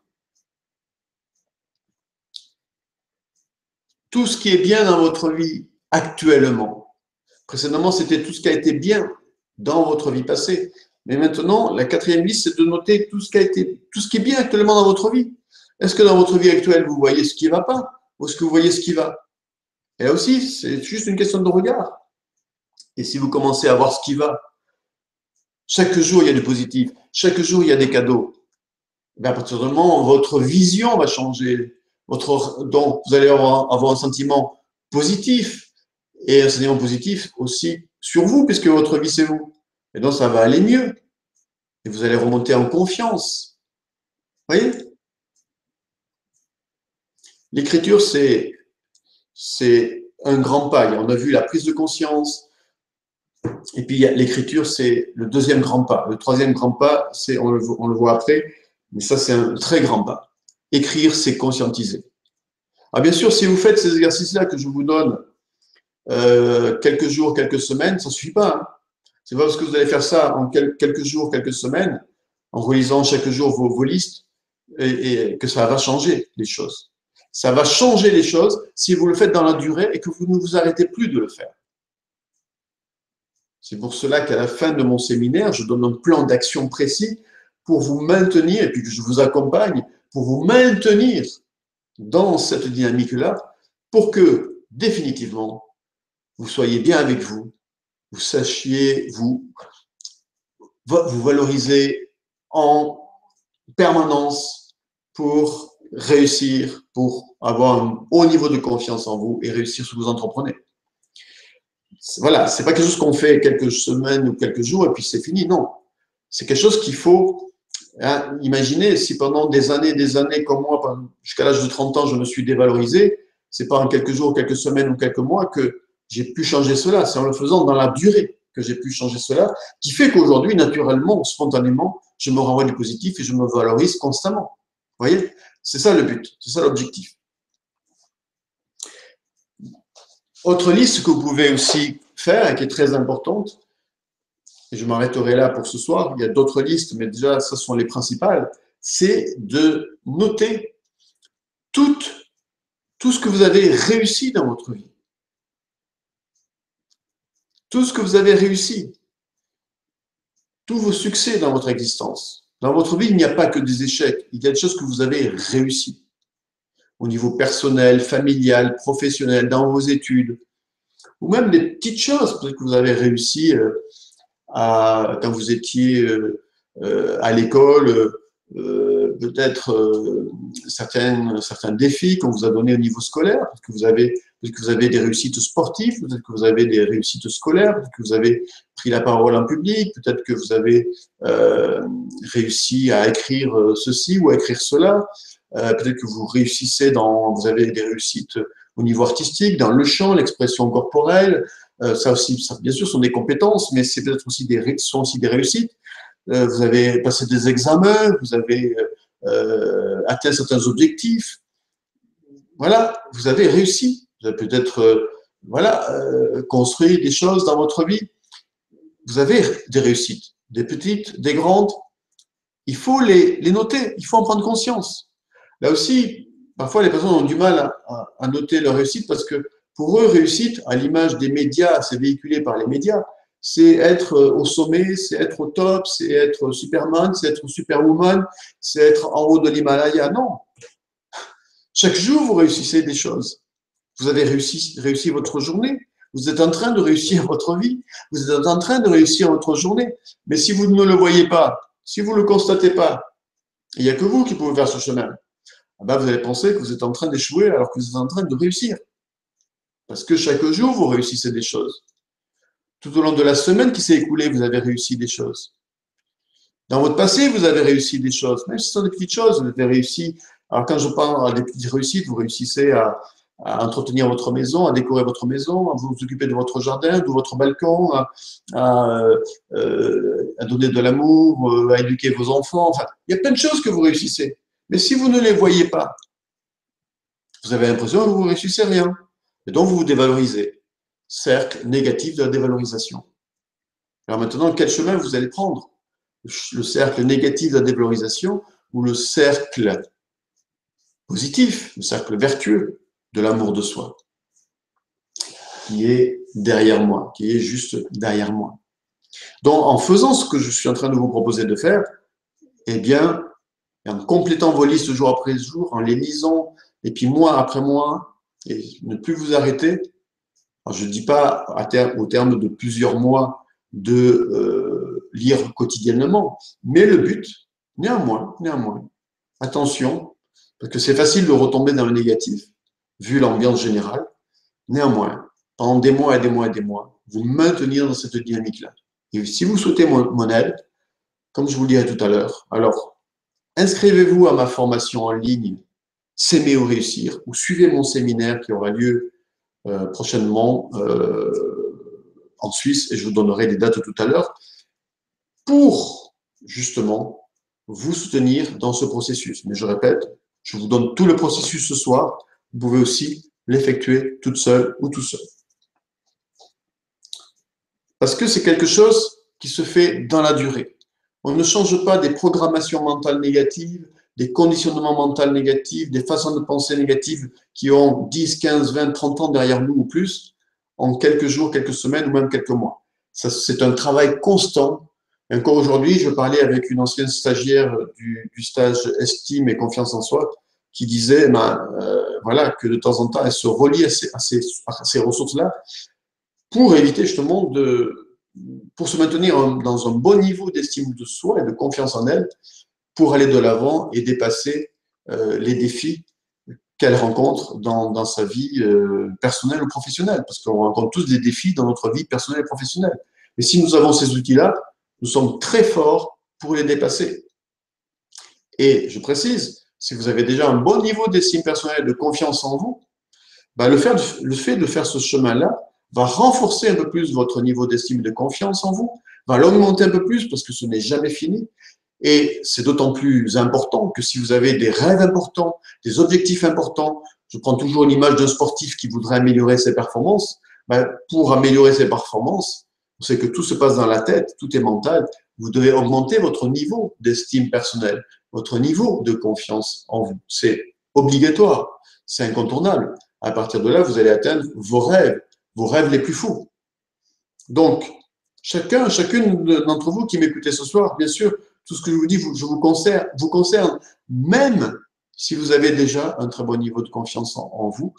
tout ce qui est bien dans votre vie actuellement. Précédemment, c'était tout ce qui a été bien dans votre vie passée. Mais maintenant, la quatrième liste, c'est de noter tout ce qui est bien actuellement dans votre vie. Est-ce que dans votre vie actuelle, vous voyez ce qui ne va pas ou est-ce que vous voyez ce qui va? Et là aussi, c'est juste une question de regard. Et si vous commencez à voir ce qui va, chaque jour, il y a du positif. Chaque jour, il y a des cadeaux. Et à partir du moment où votre vision va changer, donc vous allez avoir un sentiment positif et un sentiment positif aussi sur vous, puisque votre vie, c'est vous. Et donc, ça va aller mieux. Et vous allez remonter en confiance. Vous voyez? L'écriture, c'est un grand pas. On a vu la prise de conscience. Et puis, l'écriture, c'est le deuxième grand pas. Le troisième grand pas, on le voit après, mais ça, c'est un très grand pas. Écrire, c'est conscientiser. Ah, bien sûr, si vous faites ces exercices-là que je vous donne quelques jours, quelques semaines, ça ne suffit pas. Hein. C'est pas parce que vous allez faire ça en quelques jours, quelques semaines, en relisant chaque jour vos listes, et que ça va changer les choses. Ça va changer les choses si vous le faites dans la durée et que vous ne vous arrêtez plus de le faire. C'est pour cela qu'à la fin de mon séminaire, je donne un plan d'action précis pour vous maintenir, et puis que je vous accompagne, pour vous maintenir dans cette dynamique-là, pour que, définitivement, vous soyez bien avec vous, vous sachiez vous valoriser en permanence pour réussir, pour avoir un haut niveau de confiance en vous et réussir ce que vous entreprenez. Voilà, c'est pas quelque chose qu'on fait quelques semaines ou quelques jours et puis c'est fini, non. C'est quelque chose qu'il faut imaginer. Si pendant des années comme moi, jusqu'à l'âge de 30 ans, je me suis dévalorisé, c'est pas en quelques jours, quelques semaines ou quelques mois que j'ai pu changer cela. C'est en le faisant dans la durée que j'ai pu changer cela, qui fait qu'aujourd'hui, naturellement, spontanément, je me renvoie du positif et je me valorise constamment. Vous voyez? C'est ça le but, c'est ça l'objectif. Autre liste que vous pouvez aussi faire et qui est très importante, et je m'arrêterai là pour ce soir, il y a d'autres listes, mais déjà, ce sont les principales, c'est de noter tout ce que vous avez réussi dans votre vie. Tout ce que vous avez réussi. Tous vos succès dans votre existence. Dans votre vie, il n'y a pas que des échecs, il y a des choses que vous avez réussies. Au niveau personnel, familial, professionnel, dans vos études, ou même des petites choses, peut-être que vous avez réussi quand vous étiez à l'école, peut-être certains défis qu'on vous a donnés au niveau scolaire, peut-être que vous avez des réussites sportives, peut-être que vous avez des réussites scolaires, peut-être que vous avez pris la parole en public, peut-être que vous avez réussi à écrire ceci ou à écrire cela, peut-être que vous avez des réussites au niveau artistique, dans le chant, l'expression corporelle. Ça aussi, bien sûr, sont des compétences, mais c'est peut-être aussi sont aussi des réussites. Vous avez passé des examens, vous avez atteint certains objectifs. Voilà, vous avez réussi. Vous avez peut-être construit des choses dans votre vie. Vous avez des réussites, des petites, des grandes. Il faut les noter, il faut en prendre conscience. Là aussi, parfois les personnes ont du mal à noter leur réussite parce que pour eux, réussite, à l'image des médias, c'est véhiculé par les médias, c'est être au sommet, c'est être au top, c'est être Superman, c'est être Superwoman, c'est être en haut de l'Himalaya. Non. Chaque jour, vous réussissez des choses. Vous avez réussi votre journée. Vous êtes en train de réussir votre vie. Vous êtes en train de réussir votre journée. Mais si vous ne le voyez pas, si vous ne le constatez pas, il n'y a que vous qui pouvez faire ce chemin. Ben vous allez penser que vous êtes en train d'échouer alors que vous êtes en train de réussir. Parce que chaque jour, vous réussissez des choses. Tout au long de la semaine qui s'est écoulée, vous avez réussi des choses. Dans votre passé, vous avez réussi des choses. Même si ce sont des petites choses, vous avez réussi. Alors, quand je parle des petites réussites, vous réussissez à entretenir votre maison, à décorer votre maison, à vous occuper de votre jardin, de votre balcon, à donner de l'amour, à éduquer vos enfants. Enfin, il y a plein de choses que vous réussissez. Mais si vous ne les voyez pas, vous avez l'impression que vous ne réussissez rien. Et donc, vous vous dévalorisez. Cercle négatif de la dévalorisation. Alors maintenant, quel chemin vous allez prendre? Le cercle négatif de la dévalorisation ou le cercle positif, le cercle vertueux de l'amour de soi? qui est derrière moi, qui est juste derrière moi. Donc, en faisant ce que je suis en train de vous proposer de faire, eh bien, et en complétant vos listes jour après jour, en les lisant, et puis mois après mois, et ne plus vous arrêter. Alors, je ne dis pas au terme de plusieurs mois de lire quotidiennement, mais le but, néanmoins, attention, parce que c'est facile de retomber dans le négatif, vu l'ambiance générale. Néanmoins, pendant des mois et des mois et des mois, vous maintenir dans cette dynamique-là. Et si vous souhaitez mon aide, comme je vous le dirai tout à l'heure, alors inscrivez-vous à ma formation en ligne S'aimer ou réussir, ou suivez mon séminaire qui aura lieu prochainement en Suisse, et je vous donnerai les dates tout à l'heure, pour justement vous soutenir dans ce processus. Mais je répète, je vous donne tout le processus ce soir, vous pouvez aussi l'effectuer toute seule ou tout seul. Parce que c'est quelque chose qui se fait dans la durée. On ne change pas des programmations mentales négatives, des conditionnements mentaux négatifs, des façons de penser négatives qui ont 10, 15, 20, 30 ans derrière nous ou plus, en quelques jours, quelques semaines ou même quelques mois. C'est un travail constant. Et encore aujourd'hui, je parlais avec une ancienne stagiaire du stage Estime et Confiance en Soi qui disait voilà, que de temps en temps, elle se relie à ces ressources-là pour éviter justement pour se maintenir dans un bon niveau d'estime de soi et de confiance en elle, pour aller de l'avant et dépasser les défis qu'elle rencontre dans sa vie personnelle ou professionnelle. Parce qu'on rencontre tous des défis dans notre vie personnelle et professionnelle. Mais si nous avons ces outils-là, nous sommes très forts pour les dépasser. Et je précise, si vous avez déjà un bon niveau d'estime personnelle et de confiance en vous, le fait de faire ce chemin-là va renforcer un peu plus votre niveau d'estime et de confiance en vous, va l'augmenter un peu plus parce que ce n'est jamais fini. Et c'est d'autant plus important que si vous avez des rêves importants, des objectifs importants, je prends toujours l'image d'un sportif qui voudrait améliorer ses performances, pour améliorer ses performances, on sait que tout se passe dans la tête, tout est mental, vous devez augmenter votre niveau d'estime personnelle, votre niveau de confiance en vous. C'est obligatoire, c'est incontournable. À partir de là, vous allez atteindre vos rêves les plus fous. Donc, chacune d'entre vous qui m'écoutez ce soir, bien sûr, tout ce que je vous dis vous concerne, même si vous avez déjà un très bon niveau de confiance en vous,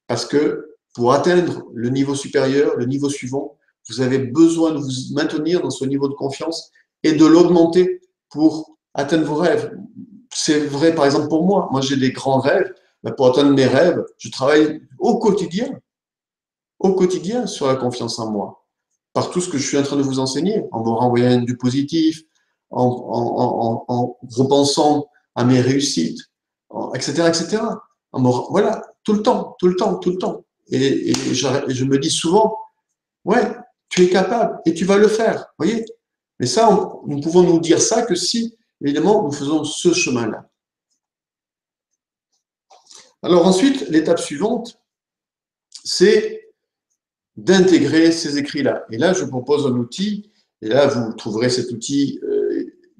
parce que pour atteindre le niveau supérieur, le niveau suivant, vous avez besoin de vous maintenir dans ce niveau de confiance et de l'augmenter pour atteindre vos rêves. C'est vrai, par exemple, pour moi. Moi, j'ai des grands rêves. Pour atteindre mes rêves, je travaille au quotidien sur la confiance en moi, par tout ce que je suis en train de vous enseigner, en vous renvoyant du positif, en repensant à mes réussites, etc., etc. Voilà, tout le temps. Et je me dis souvent, ouais, tu es capable et tu vas le faire, voyez. Mais ça, nous pouvons nous dire ça que si, évidemment, nous faisons ce chemin-là. Alors ensuite, l'étape suivante, c'est d'intégrer ces écrits-là. Et là, je propose un outil, et là, vous trouverez cet outil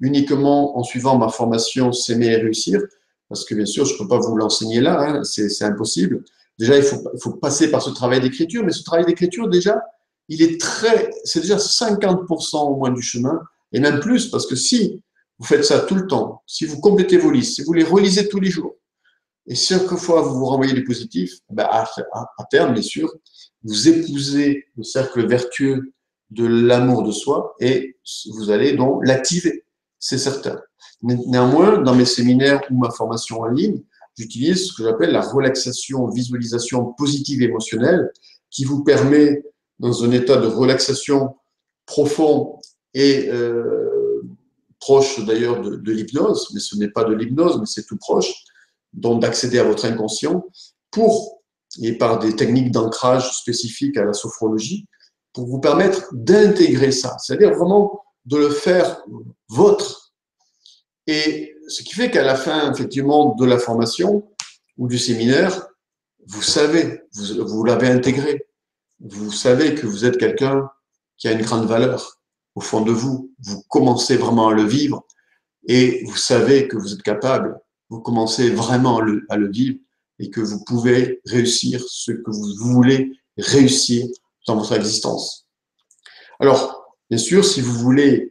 uniquement en suivant ma formation S'aimer et réussir, parce que bien sûr, je ne peux pas vous l'enseigner là, hein, c'est impossible. Déjà, il faut passer par ce travail d'écriture, mais ce travail d'écriture, déjà, c'est déjà 50% au moins du chemin, et même plus, parce que si vous faites ça tout le temps, si vous complétez vos listes, si vous les relisez tous les jours, et chaque fois vous vous renvoyez du positif, à terme, bien sûr, vous épousez le cercle vertueux de l'amour de soi et vous allez donc l'activer, c'est certain. Néanmoins, dans mes séminaires ou ma formation en ligne, j'utilise ce que j'appelle la relaxation, visualisation positive émotionnelle qui vous permet, dans un état de relaxation profond et proche d'ailleurs de l'hypnose, mais ce n'est pas de l'hypnose, mais c'est tout proche, donc d'accéder à votre inconscient et par des techniques d'ancrage spécifiques à la sophrologie, pour vous permettre d'intégrer ça, c'est-à-dire vraiment de le faire vôtre. Et ce qui fait qu'à la fin, effectivement, de la formation ou du séminaire, vous savez, vous l'avez intégré, vous savez que vous êtes quelqu'un qui a une grande valeur au fond de vous, vous commencez vraiment à le vivre et vous savez que vous êtes capable, vous commencez vraiment à le vivre et que vous pouvez réussir ce que vous voulez réussir dans votre existence. Alors, bien sûr, si vous voulez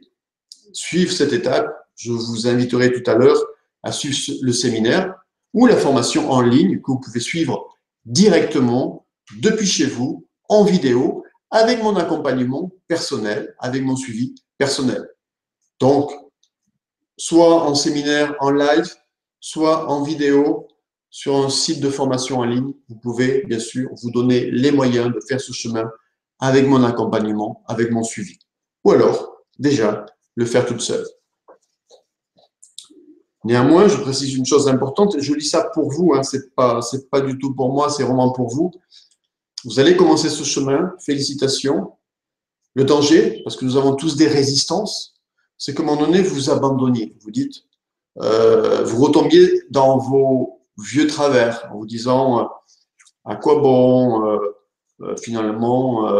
suivre cette étape, je vous inviterai tout à l'heure à suivre le séminaire ou la formation en ligne que vous pouvez suivre directement depuis chez vous, en vidéo, avec mon accompagnement personnel, avec mon suivi personnel. Donc, soit en séminaire en live, soit en vidéo sur un site de formation en ligne. Vous pouvez, bien sûr, vous donner les moyens de faire ce chemin avec mon accompagnement, avec mon suivi. Ou alors, déjà, le faire toute seule. Néanmoins, je précise une chose importante, je lis ça pour vous, hein, c'est pas du tout pour moi, c'est vraiment pour vous. Vous allez commencer ce chemin, félicitations. Le danger, parce que nous avons tous des résistances, c'est qu'à un moment donné, vous abandonniez. Vous dites, vous retombiez dans vos vieux travers en vous disant à quoi bon, finalement,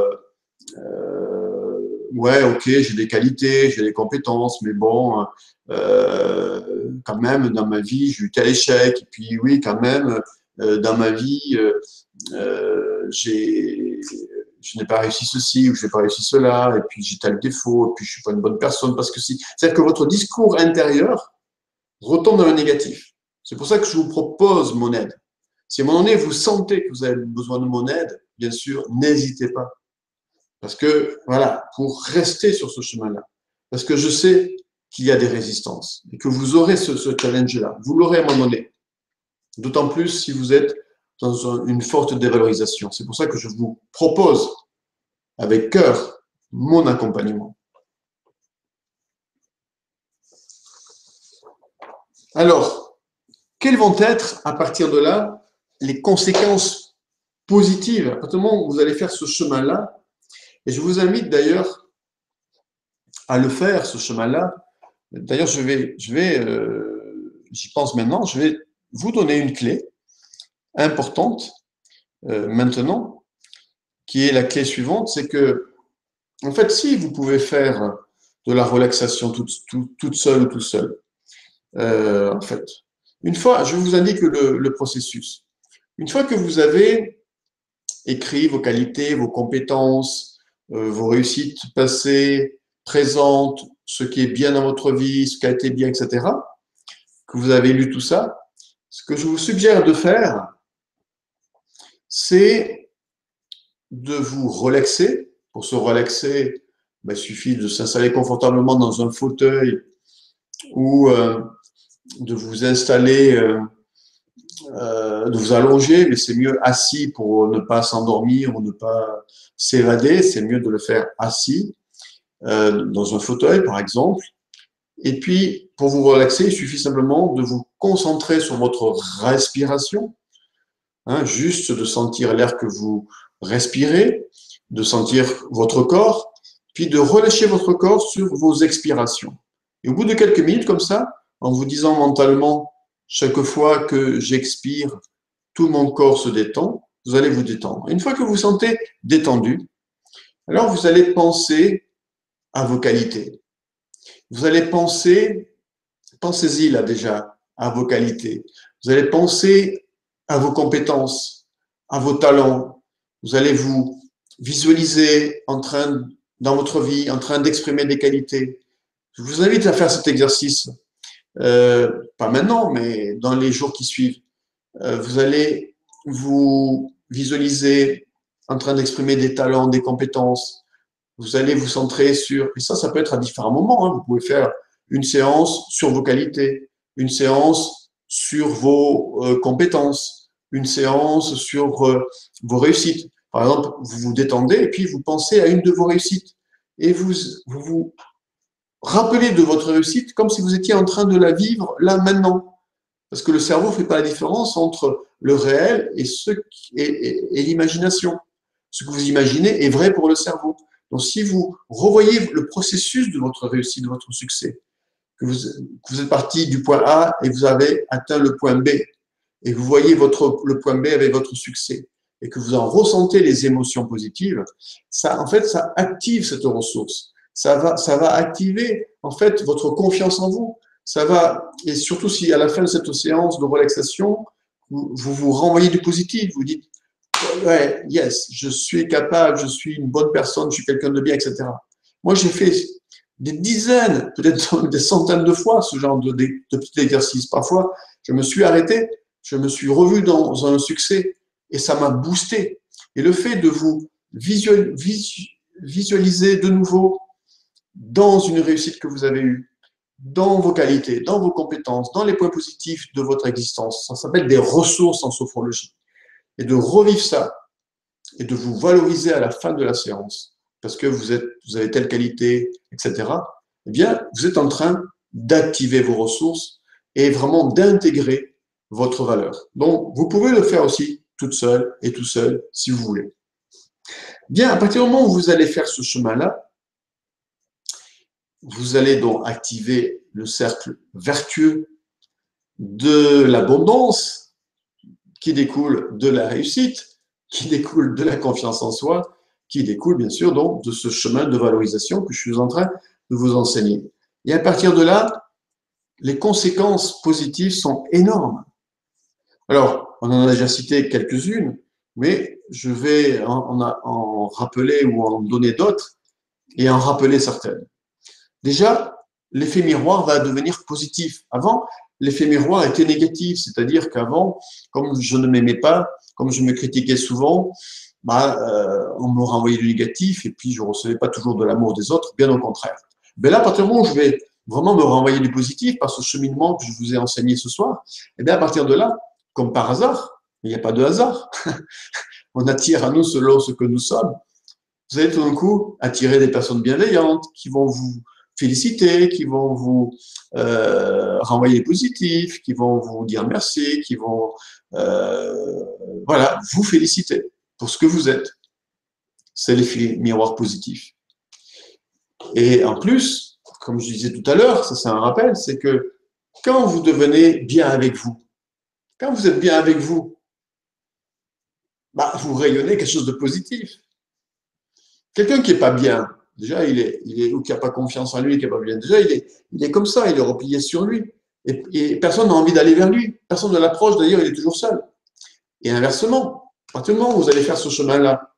ouais, ok, j'ai des qualités, j'ai des compétences, mais bon, quand même, dans ma vie, j'ai eu tel échec, et puis oui, quand même, dans ma vie, je n'ai pas réussi ceci ou je n'ai pas réussi cela, et puis j'ai tel défaut, et puis je suis pas une bonne personne parce que si. C'est-à-dire que votre discours intérieur retombe dans le négatif. C'est pour ça que je vous propose mon aide. Si à un moment donné vous sentez que vous avez besoin de mon aide, bien sûr, n'hésitez pas. Parce que, voilà, pour rester sur ce chemin-là, parce que je sais qu'il y a des résistances et que vous aurez ce challenge-là, vous l'aurez à un moment donné. D'autant plus si vous êtes dans une forte dévalorisation. C'est pour ça que je vous propose avec cœur mon accompagnement. Alors, quelles vont être, à partir de là, les conséquences positives à partir du moment où vous allez faire ce chemin-là? Et je vous invite d'ailleurs à le faire, ce chemin-là. D'ailleurs, j'y pense maintenant, je vais vous donner une clé importante maintenant, qui est la clé suivante, c'est que, en fait, si vous pouvez faire de la relaxation toute seule ou tout seul, en fait, une fois, je vous indique le processus. Une fois que vous avez écrit vos qualités, vos compétences, vos réussites passées, présentes, ce qui est bien dans votre vie, ce qui a été bien, etc., que vous avez lu tout ça, ce que je vous suggère de faire, c'est de vous relaxer. Pour se relaxer, il suffit de s'installer confortablement dans un fauteuil ou de vous installer, de vous allonger, mais c'est mieux assis pour ne pas s'endormir ou ne pas s'évader. C'est mieux de le faire assis, dans un fauteuil par exemple. Et puis, pour vous relaxer, il suffit simplement de vous concentrer sur votre respiration, hein, juste de sentir l'air que vous respirez, de sentir votre corps, puis de relâcher votre corps sur vos expirations. Et au bout de quelques minutes comme ça, en vous disant mentalement, chaque fois que j'expire, tout mon corps se détend, vous allez vous détendre. Une fois que vous vous sentez détendu, alors vous allez penser à vos qualités. Vous allez pensez-y là déjà, à vos qualités. Vous allez penser à vos compétences, à vos talents. Vous allez vous visualiser dans votre vie, en train d'exprimer des qualités. Je vous invite à faire cet exercice, pas maintenant, mais dans les jours qui suivent. Vous allez vous visualiser en train d'exprimer des talents, des compétences. Vous allez vous centrer sur, et ça peut être à différents moments, hein. Vous pouvez faire une séance sur vos qualités, une séance sur vos compétences, une séance sur vos réussites. Par exemple, vous vous détendez et puis vous pensez à une de vos réussites. Et vous rappelez de votre réussite comme si vous étiez en train de la vivre là maintenant. Parce que le cerveau ne fait pas la différence entre le réel et l'imagination. Ce que vous imaginez est vrai pour le cerveau. Donc, si vous revoyez le processus de votre réussite, de votre succès, que vous êtes parti du point A et vous avez atteint le point B, et que vous voyez le point B avec votre succès, et que vous en ressentez les émotions positives, ça, en fait, ça active cette ressource. Ça va activer, en fait, votre confiance en vous. Ça va, et surtout si à la fin de cette séance de relaxation, vous renvoyez du positif, vous dites, ouais, yes, je suis capable, je suis une bonne personne, je suis quelqu'un de bien, etc. Moi, j'ai fait des dizaines, peut-être des centaines de fois ce genre de petits exercices. Parfois, je me suis arrêté, je me suis revu dans un succès et ça m'a boosté. Et le fait de vous visualiser de nouveau dans une réussite que vous avez eue, dans vos qualités, dans vos compétences, dans les points positifs de votre existence, ça s'appelle des ressources en sophrologie. Et de revivre ça et de vous valoriser à la fin de la séance parce que vous avez telle qualité, etc., eh bien, vous êtes en train d'activer vos ressources et vraiment d'intégrer votre valeur. Donc, vous pouvez le faire aussi toute seule et tout seul si vous voulez. Bien, à partir du moment où vous allez faire ce chemin-là, vous allez donc activer le cercle vertueux de l'abondance qui découle de la réussite, qui découle de la confiance en soi, qui découle bien sûr donc de ce chemin de valorisation que je suis en train de vous enseigner. Et à partir de là, les conséquences positives sont énormes. Alors, on en a déjà cité quelques-unes, mais je vais en rappeler ou en donner d'autres et en rappeler certaines. Déjà, l'effet miroir va devenir positif. Avant, l'effet miroir était négatif, c'est-à-dire qu'avant, comme je ne m'aimais pas, comme je me critiquais souvent, on me renvoyait du négatif et puis je ne recevais pas toujours de l'amour des autres, bien au contraire. Mais là, à partir du moment où je vais vraiment me renvoyer du positif par ce cheminement que je vous ai enseigné ce soir, et bien à partir de là, comme par hasard, il n'y a pas de hasard, on attire à nous selon ce que nous sommes, vous allez tout d'un coup attirer des personnes bienveillantes qui vont vous féliciter, qui vont vous renvoyer des positifs, qui vont vous dire merci, qui vont voilà, vous féliciter pour ce que vous êtes. C'est l'effet miroir positif. Et en plus, comme je disais tout à l'heure, ça c'est un rappel, c'est que quand vous devenez bien avec vous, quand vous êtes bien avec vous, vous rayonnez quelque chose de positif. Quelqu'un qui n'est pas bien, déjà, ou qui n'a pas confiance en lui, qui n'est pas bien, déjà, il est comme ça, il est replié sur lui. Et personne n'a envie d'aller vers lui. Personne ne l'approche, d'ailleurs, il est toujours seul. Et inversement, à partir du moment où vous allez faire ce chemin-là,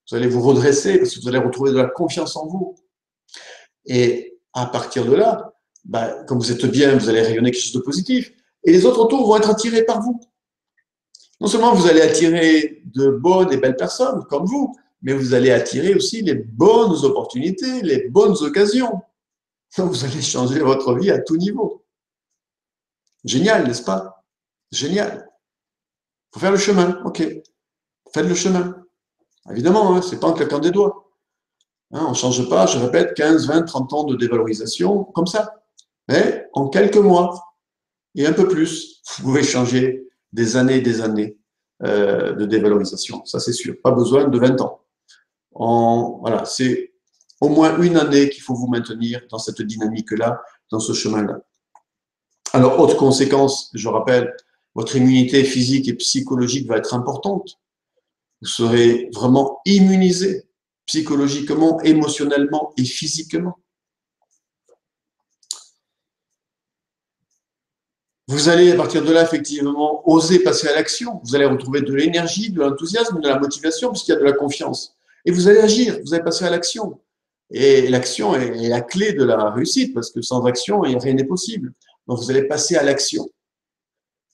vous allez vous redresser parce que vous allez retrouver de la confiance en vous. Et à partir de là, comme vous êtes bien, vous allez rayonner quelque chose de positif. Et les autres autour vont être attirés par vous. Non seulement vous allez attirer de bonnes et belles personnes comme vous, mais vous allez attirer aussi les bonnes opportunités, les bonnes occasions. Donc vous allez changer votre vie à tout niveau. Génial, n'est-ce pas? Génial. Il faut faire le chemin, ok. Faites le chemin. Évidemment, c'est pas en claquant des doigts. On ne change pas, je répète, 15, 20, 30 ans de dévalorisation comme ça. Mais en quelques mois et un peu plus, vous pouvez changer des années et des années de dévalorisation. Ça, c'est sûr. Pas besoin de 20 ans. Voilà, c'est au moins une année qu'il faut vous maintenir dans cette dynamique-là, dans ce chemin-là. Alors, autre conséquence, je rappelle, votre immunité physique et psychologique va être importante. Vous serez vraiment immunisé psychologiquement, émotionnellement et physiquement. Vous allez, à partir de là, effectivement, oser passer à l'action. Vous allez retrouver de l'énergie, de l'enthousiasme, de la motivation, puisqu'il y a de la confiance. Et vous allez agir, vous allez passer à l'action. Et l'action est la clé de la réussite, parce que sans action, rien n'est possible. Donc, vous allez passer à l'action.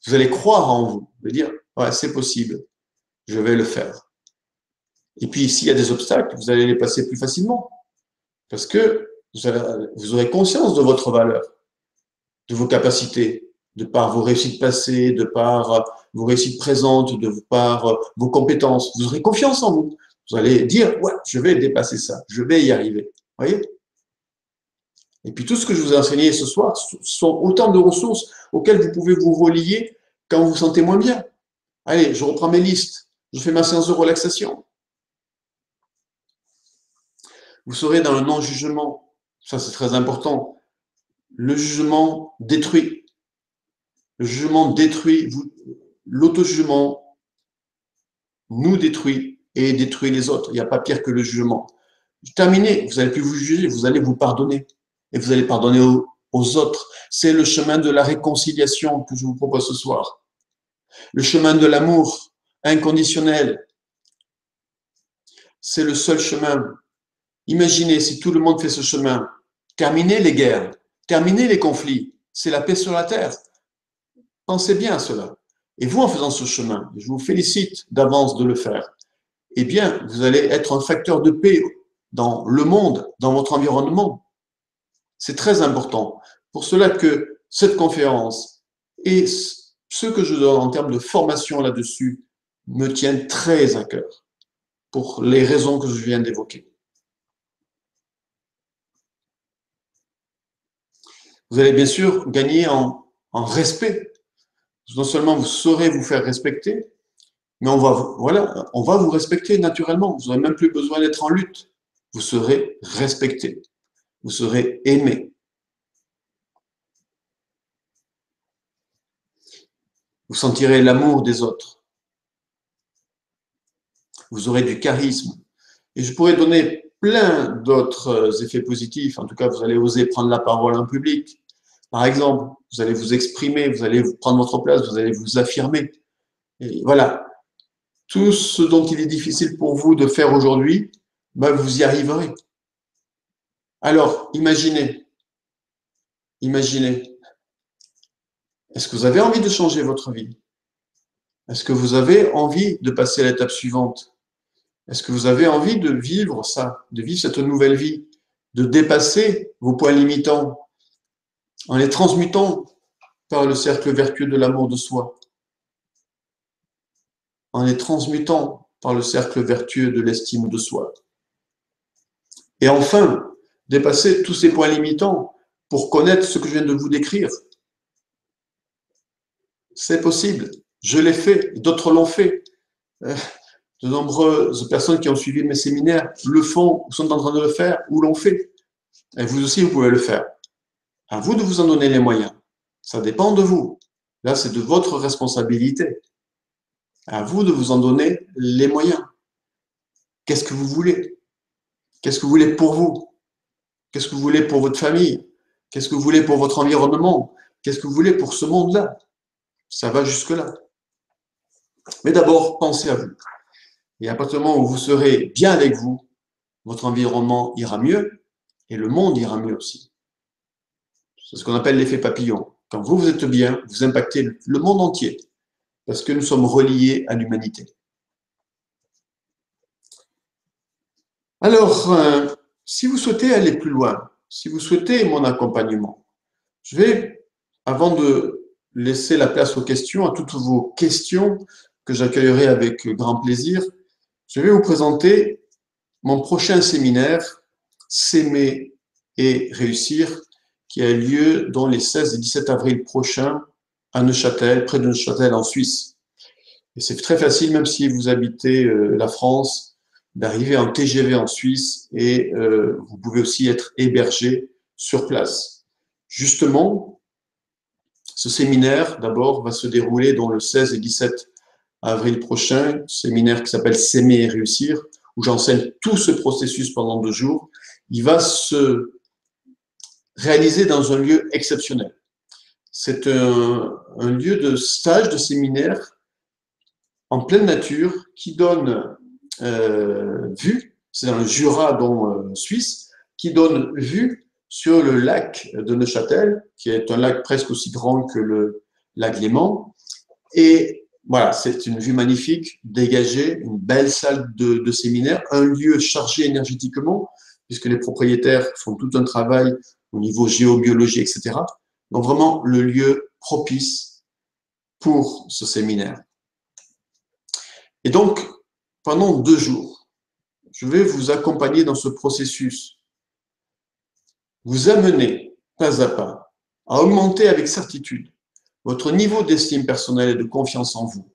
Vous allez croire en vous, vous allez dire, ouais, c'est possible, je vais le faire. Et puis, s'il y a des obstacles, vous allez les passer plus facilement, parce que vous aurez conscience de votre valeur, de vos capacités, de par vos réussites passées, de par vos réussites présentes, de par vos compétences. Vous aurez confiance en vous. Vous allez dire, ouais, je vais dépasser ça, je vais y arriver. Vous voyez? Et puis tout ce que je vous ai enseigné ce soir sont autant de ressources auxquelles vous pouvez vous relier quand vous vous sentez moins bien. Allez, je reprends mes listes, je fais ma séance de relaxation. Vous serez dans le non-jugement, ça c'est très important. Le jugement détruit. Le jugement détruit, l'auto-jugement nous détruit et détruit les autres. Il n'y a pas pire que le jugement. Terminé, vous n'allez plus vous juger, vous allez vous pardonner. Et vous allez pardonner aux autres. C'est le chemin de la réconciliation que je vous propose ce soir. Le chemin de l'amour, inconditionnel. C'est le seul chemin. Imaginez si tout le monde fait ce chemin. Terminez les guerres, terminez les conflits. C'est la paix sur la terre. Pensez bien à cela. Et vous, en faisant ce chemin, je vous félicite d'avance de le faire, eh bien, vous allez être un facteur de paix dans le monde, dans votre environnement. C'est très important. Pour cela que cette conférence et ce que je donne en termes de formation là-dessus me tiennent très à cœur, pour les raisons que je viens d'évoquer. Vous allez bien sûr gagner en respect. Non seulement vous saurez vous faire respecter, mais on va vous respecter naturellement. Vous n'aurez même plus besoin d'être en lutte. Vous serez respecté. Vous serez aimé. Vous sentirez l'amour des autres. Vous aurez du charisme. Et je pourrais donner plein d'autres effets positifs. En tout cas, vous allez oser prendre la parole en public. Par exemple, vous allez vous exprimer, vous allez prendre votre place, vous allez vous affirmer. Et voilà. Tout ce dont il est difficile pour vous de faire aujourd'hui, ben vous y arriverez. Alors, imaginez. Est-ce que vous avez envie de changer votre vie? Est-ce que vous avez envie de passer à l'étape suivante? Est-ce que vous avez envie de vivre ça, de vivre cette nouvelle vie, de dépasser vos points limitants en les transmutant par le cercle vertueux de l'amour de soi, en les transmutant par le cercle vertueux de l'estime de soi? Et enfin, dépasser tous ces points limitants pour connaître ce que je viens de vous décrire. C'est possible. Je l'ai fait, d'autres l'ont fait. De nombreuses personnes qui ont suivi mes séminaires le font, ou sont en train de le faire, ou l'ont fait. Et vous aussi, vous pouvez le faire. À vous de vous en donner les moyens. Ça dépend de vous. Là, c'est de votre responsabilité. À vous de vous en donner les moyens. Qu'est-ce que vous voulez? Qu'est-ce que vous voulez pour vous? Qu'est-ce que vous voulez pour votre famille? Qu'est-ce que vous voulez pour votre environnement? Qu'est-ce que vous voulez pour ce monde-là? Ça va jusque-là. Mais d'abord, pensez à vous. Et à partir du moment où vous serez bien avec vous, votre environnement ira mieux et le monde ira mieux aussi. C'est ce qu'on appelle l'effet papillon. Quand vous êtes bien, vous impactez le monde entier parce que nous sommes reliés à l'humanité. Alors, si vous souhaitez aller plus loin, si vous souhaitez mon accompagnement, je vais, avant de laisser la place aux questions, à toutes vos questions que j'accueillerai avec grand plaisir, je vais vous présenter mon prochain séminaire, S'aimer et réussir, qui a lieu dans les 16 et 17 avril prochains à Neuchâtel, près de Neuchâtel en Suisse. Et c'est très facile, même si vous habitez la France, d'arriver en TGV en Suisse et vous pouvez aussi être hébergé sur place. Justement, ce séminaire, d'abord, va se dérouler dans le 16 et 17 avril prochain, séminaire qui s'appelle S'aimer et réussir, où j'enseigne tout ce processus pendant 2 jours. Il va se réaliser dans un lieu exceptionnel. C'est un lieu de stage, de séminaire en pleine nature qui donne vue, c'est dans le Jura suisse, qui donne vue sur le lac de Neuchâtel, qui est un lac presque aussi grand que le lac Léman. Et voilà, c'est une vue magnifique, dégagée, une belle salle de séminaire, un lieu chargé énergétiquement, puisque les propriétaires font tout un travail au niveau géobiologie, etc. Donc vraiment le lieu propice pour ce séminaire. Et donc, pendant 2 jours, je vais vous accompagner dans ce processus, vous amener pas à pas à augmenter avec certitude votre niveau d'estime personnelle et de confiance en vous.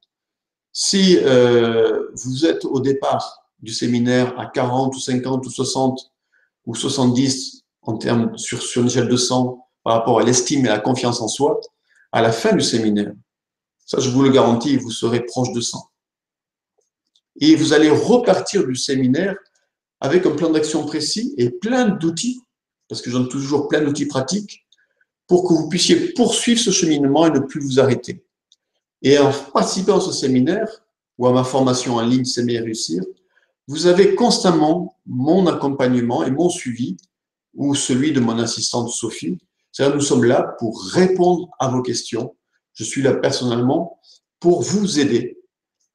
Si vous êtes au départ du séminaire à 40 ou 50 ou 60 ou 70 en termes sur une échelle de 100 par rapport à l'estime et à la confiance en soi, à la fin du séminaire, ça je vous le garantis, vous serez proche de 100. Et vous allez repartir du séminaire avec un plan d'action précis et plein d'outils, parce que j'en ai toujours plein d'outils pratiques, pour que vous puissiez poursuivre ce cheminement et ne plus vous arrêter. Et en participant à ce séminaire, ou à ma formation en ligne S'aimer et réussir, vous avez constamment mon accompagnement et mon suivi, ou celui de mon assistante Sophie. C'est-à-dire, nous sommes là pour répondre à vos questions. Je suis là personnellement pour vous aider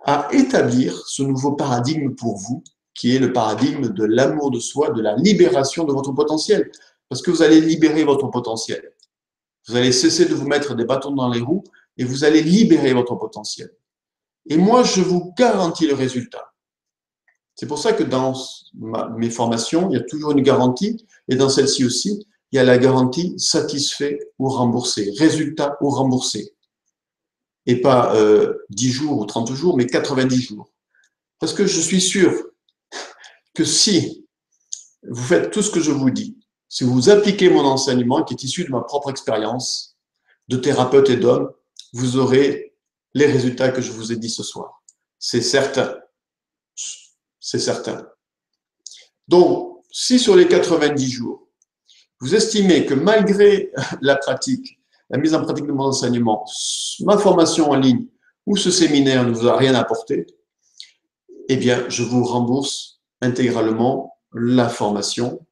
à établir ce nouveau paradigme pour vous, qui est le paradigme de l'amour de soi, de la libération de votre potentiel. Parce que vous allez libérer votre potentiel. Vous allez cesser de vous mettre des bâtons dans les roues et vous allez libérer votre potentiel. Et moi, je vous garantis le résultat. C'est pour ça que dans mes formations, il y a toujours une garantie, et dans celle-ci aussi, il y a la garantie satisfait ou remboursé, résultat ou remboursé. Et pas 10 jours ou 30 jours, mais 90 jours. Parce que je suis sûr que si vous faites tout ce que je vous dis, si vous appliquez mon enseignement qui est issu de ma propre expérience de thérapeute et d'homme, vous aurez les résultats que je vous ai dit ce soir. C'est certain. C'est certain. Donc, si sur les 90 jours, vous estimez que malgré la pratique, la mise en pratique de mon enseignement, ma formation en ligne ou ce séminaire ne vous a rien apporté, eh bien, je vous rembourse intégralement la formation,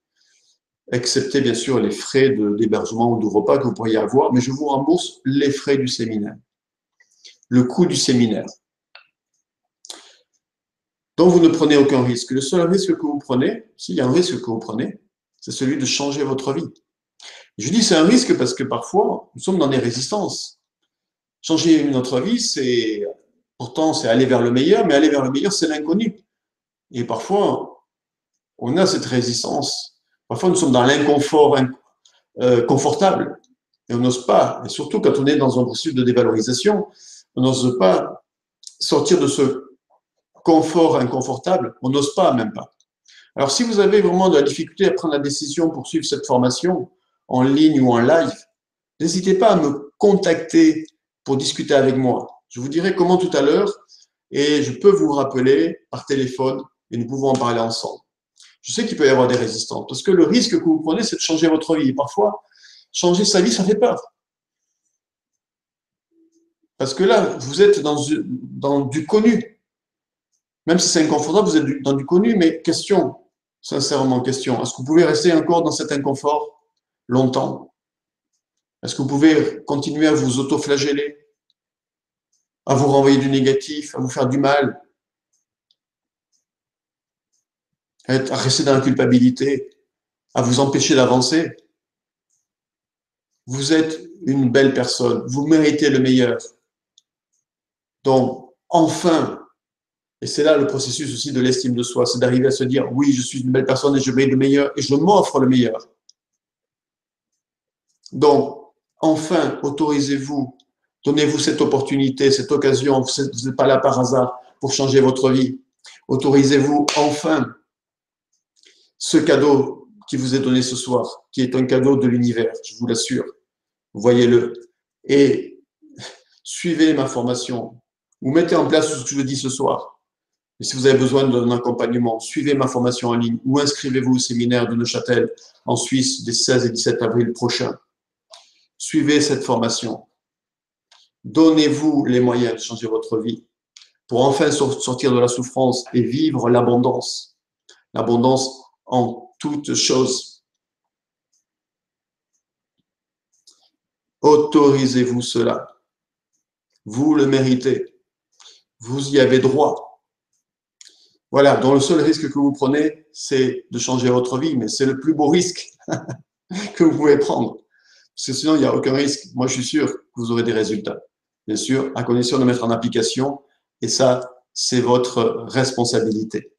excepté bien sûr les frais d'hébergement ou de repas que vous pourriez avoir, mais je vous rembourse les frais du séminaire, le coût du séminaire. Donc, vous ne prenez aucun risque. Le seul risque que vous prenez, s'il y a un risque que vous prenez, c'est celui de changer votre vie. Je dis c'est un risque parce que parfois, nous sommes dans des résistances. Changer notre vie, pourtant, c'est aller vers le meilleur, mais aller vers le meilleur, c'est l'inconnu. Et parfois, on a cette résistance. Parfois, nous sommes dans l'inconfort confortable et on n'ose pas. Et surtout, quand on est dans un processus de dévalorisation, on n'ose pas sortir de ce confort inconfortable, on n'ose pas, même pas. Alors, si vous avez vraiment de la difficulté à prendre la décision pour suivre cette formation en ligne ou en live, n'hésitez pas à me contacter pour discuter avec moi. Je vous dirai comment tout à l'heure et je peux vous rappeler par téléphone et nous pouvons en parler ensemble. Je sais qu'il peut y avoir des résistances parce que le risque que vous prenez, c'est de changer votre vie. Et parfois, changer sa vie, ça fait peur. Parce que là, vous êtes dans du connu. Même si c'est inconfortable, vous êtes dans du connu, mais question, sincèrement, question, est-ce que vous pouvez rester encore dans cet inconfort longtemps? Est-ce que vous pouvez continuer à vous auto-flageller, à vous renvoyer du négatif, à vous faire du mal, à rester dans la culpabilité, à vous empêcher d'avancer? Vous êtes une belle personne, vous méritez le meilleur. Donc, enfin, et c'est là le processus aussi de l'estime de soi, c'est d'arriver à se dire, oui, je suis une belle personne et je mérite le meilleur et je m'offre le meilleur. Donc, enfin, autorisez-vous, donnez-vous cette opportunité, cette occasion, vous n'êtes pas là par hasard pour changer votre vie. Autorisez-vous enfin ce cadeau qui vous est donné ce soir, qui est un cadeau de l'univers, je vous l'assure. Voyez-le. Et suivez ma formation, ou mettez en place ce que je dis ce soir. Et si vous avez besoin d'un accompagnement, suivez ma formation en ligne ou inscrivez-vous au séminaire de Neuchâtel en Suisse des 16 et 17 avril prochains. Suivez cette formation. Donnez-vous les moyens de changer votre vie pour enfin sortir de la souffrance et vivre l'abondance. L'abondance en toutes choses. Autorisez-vous cela. Vous le méritez. Vous y avez droit. Voilà, donc le seul risque que vous prenez, c'est de changer votre vie, mais c'est le plus beau risque que vous pouvez prendre. Parce que sinon, il n'y a aucun risque. Moi, je suis sûr que vous aurez des résultats. Bien sûr, à condition de mettre en application. Et ça, c'est votre responsabilité.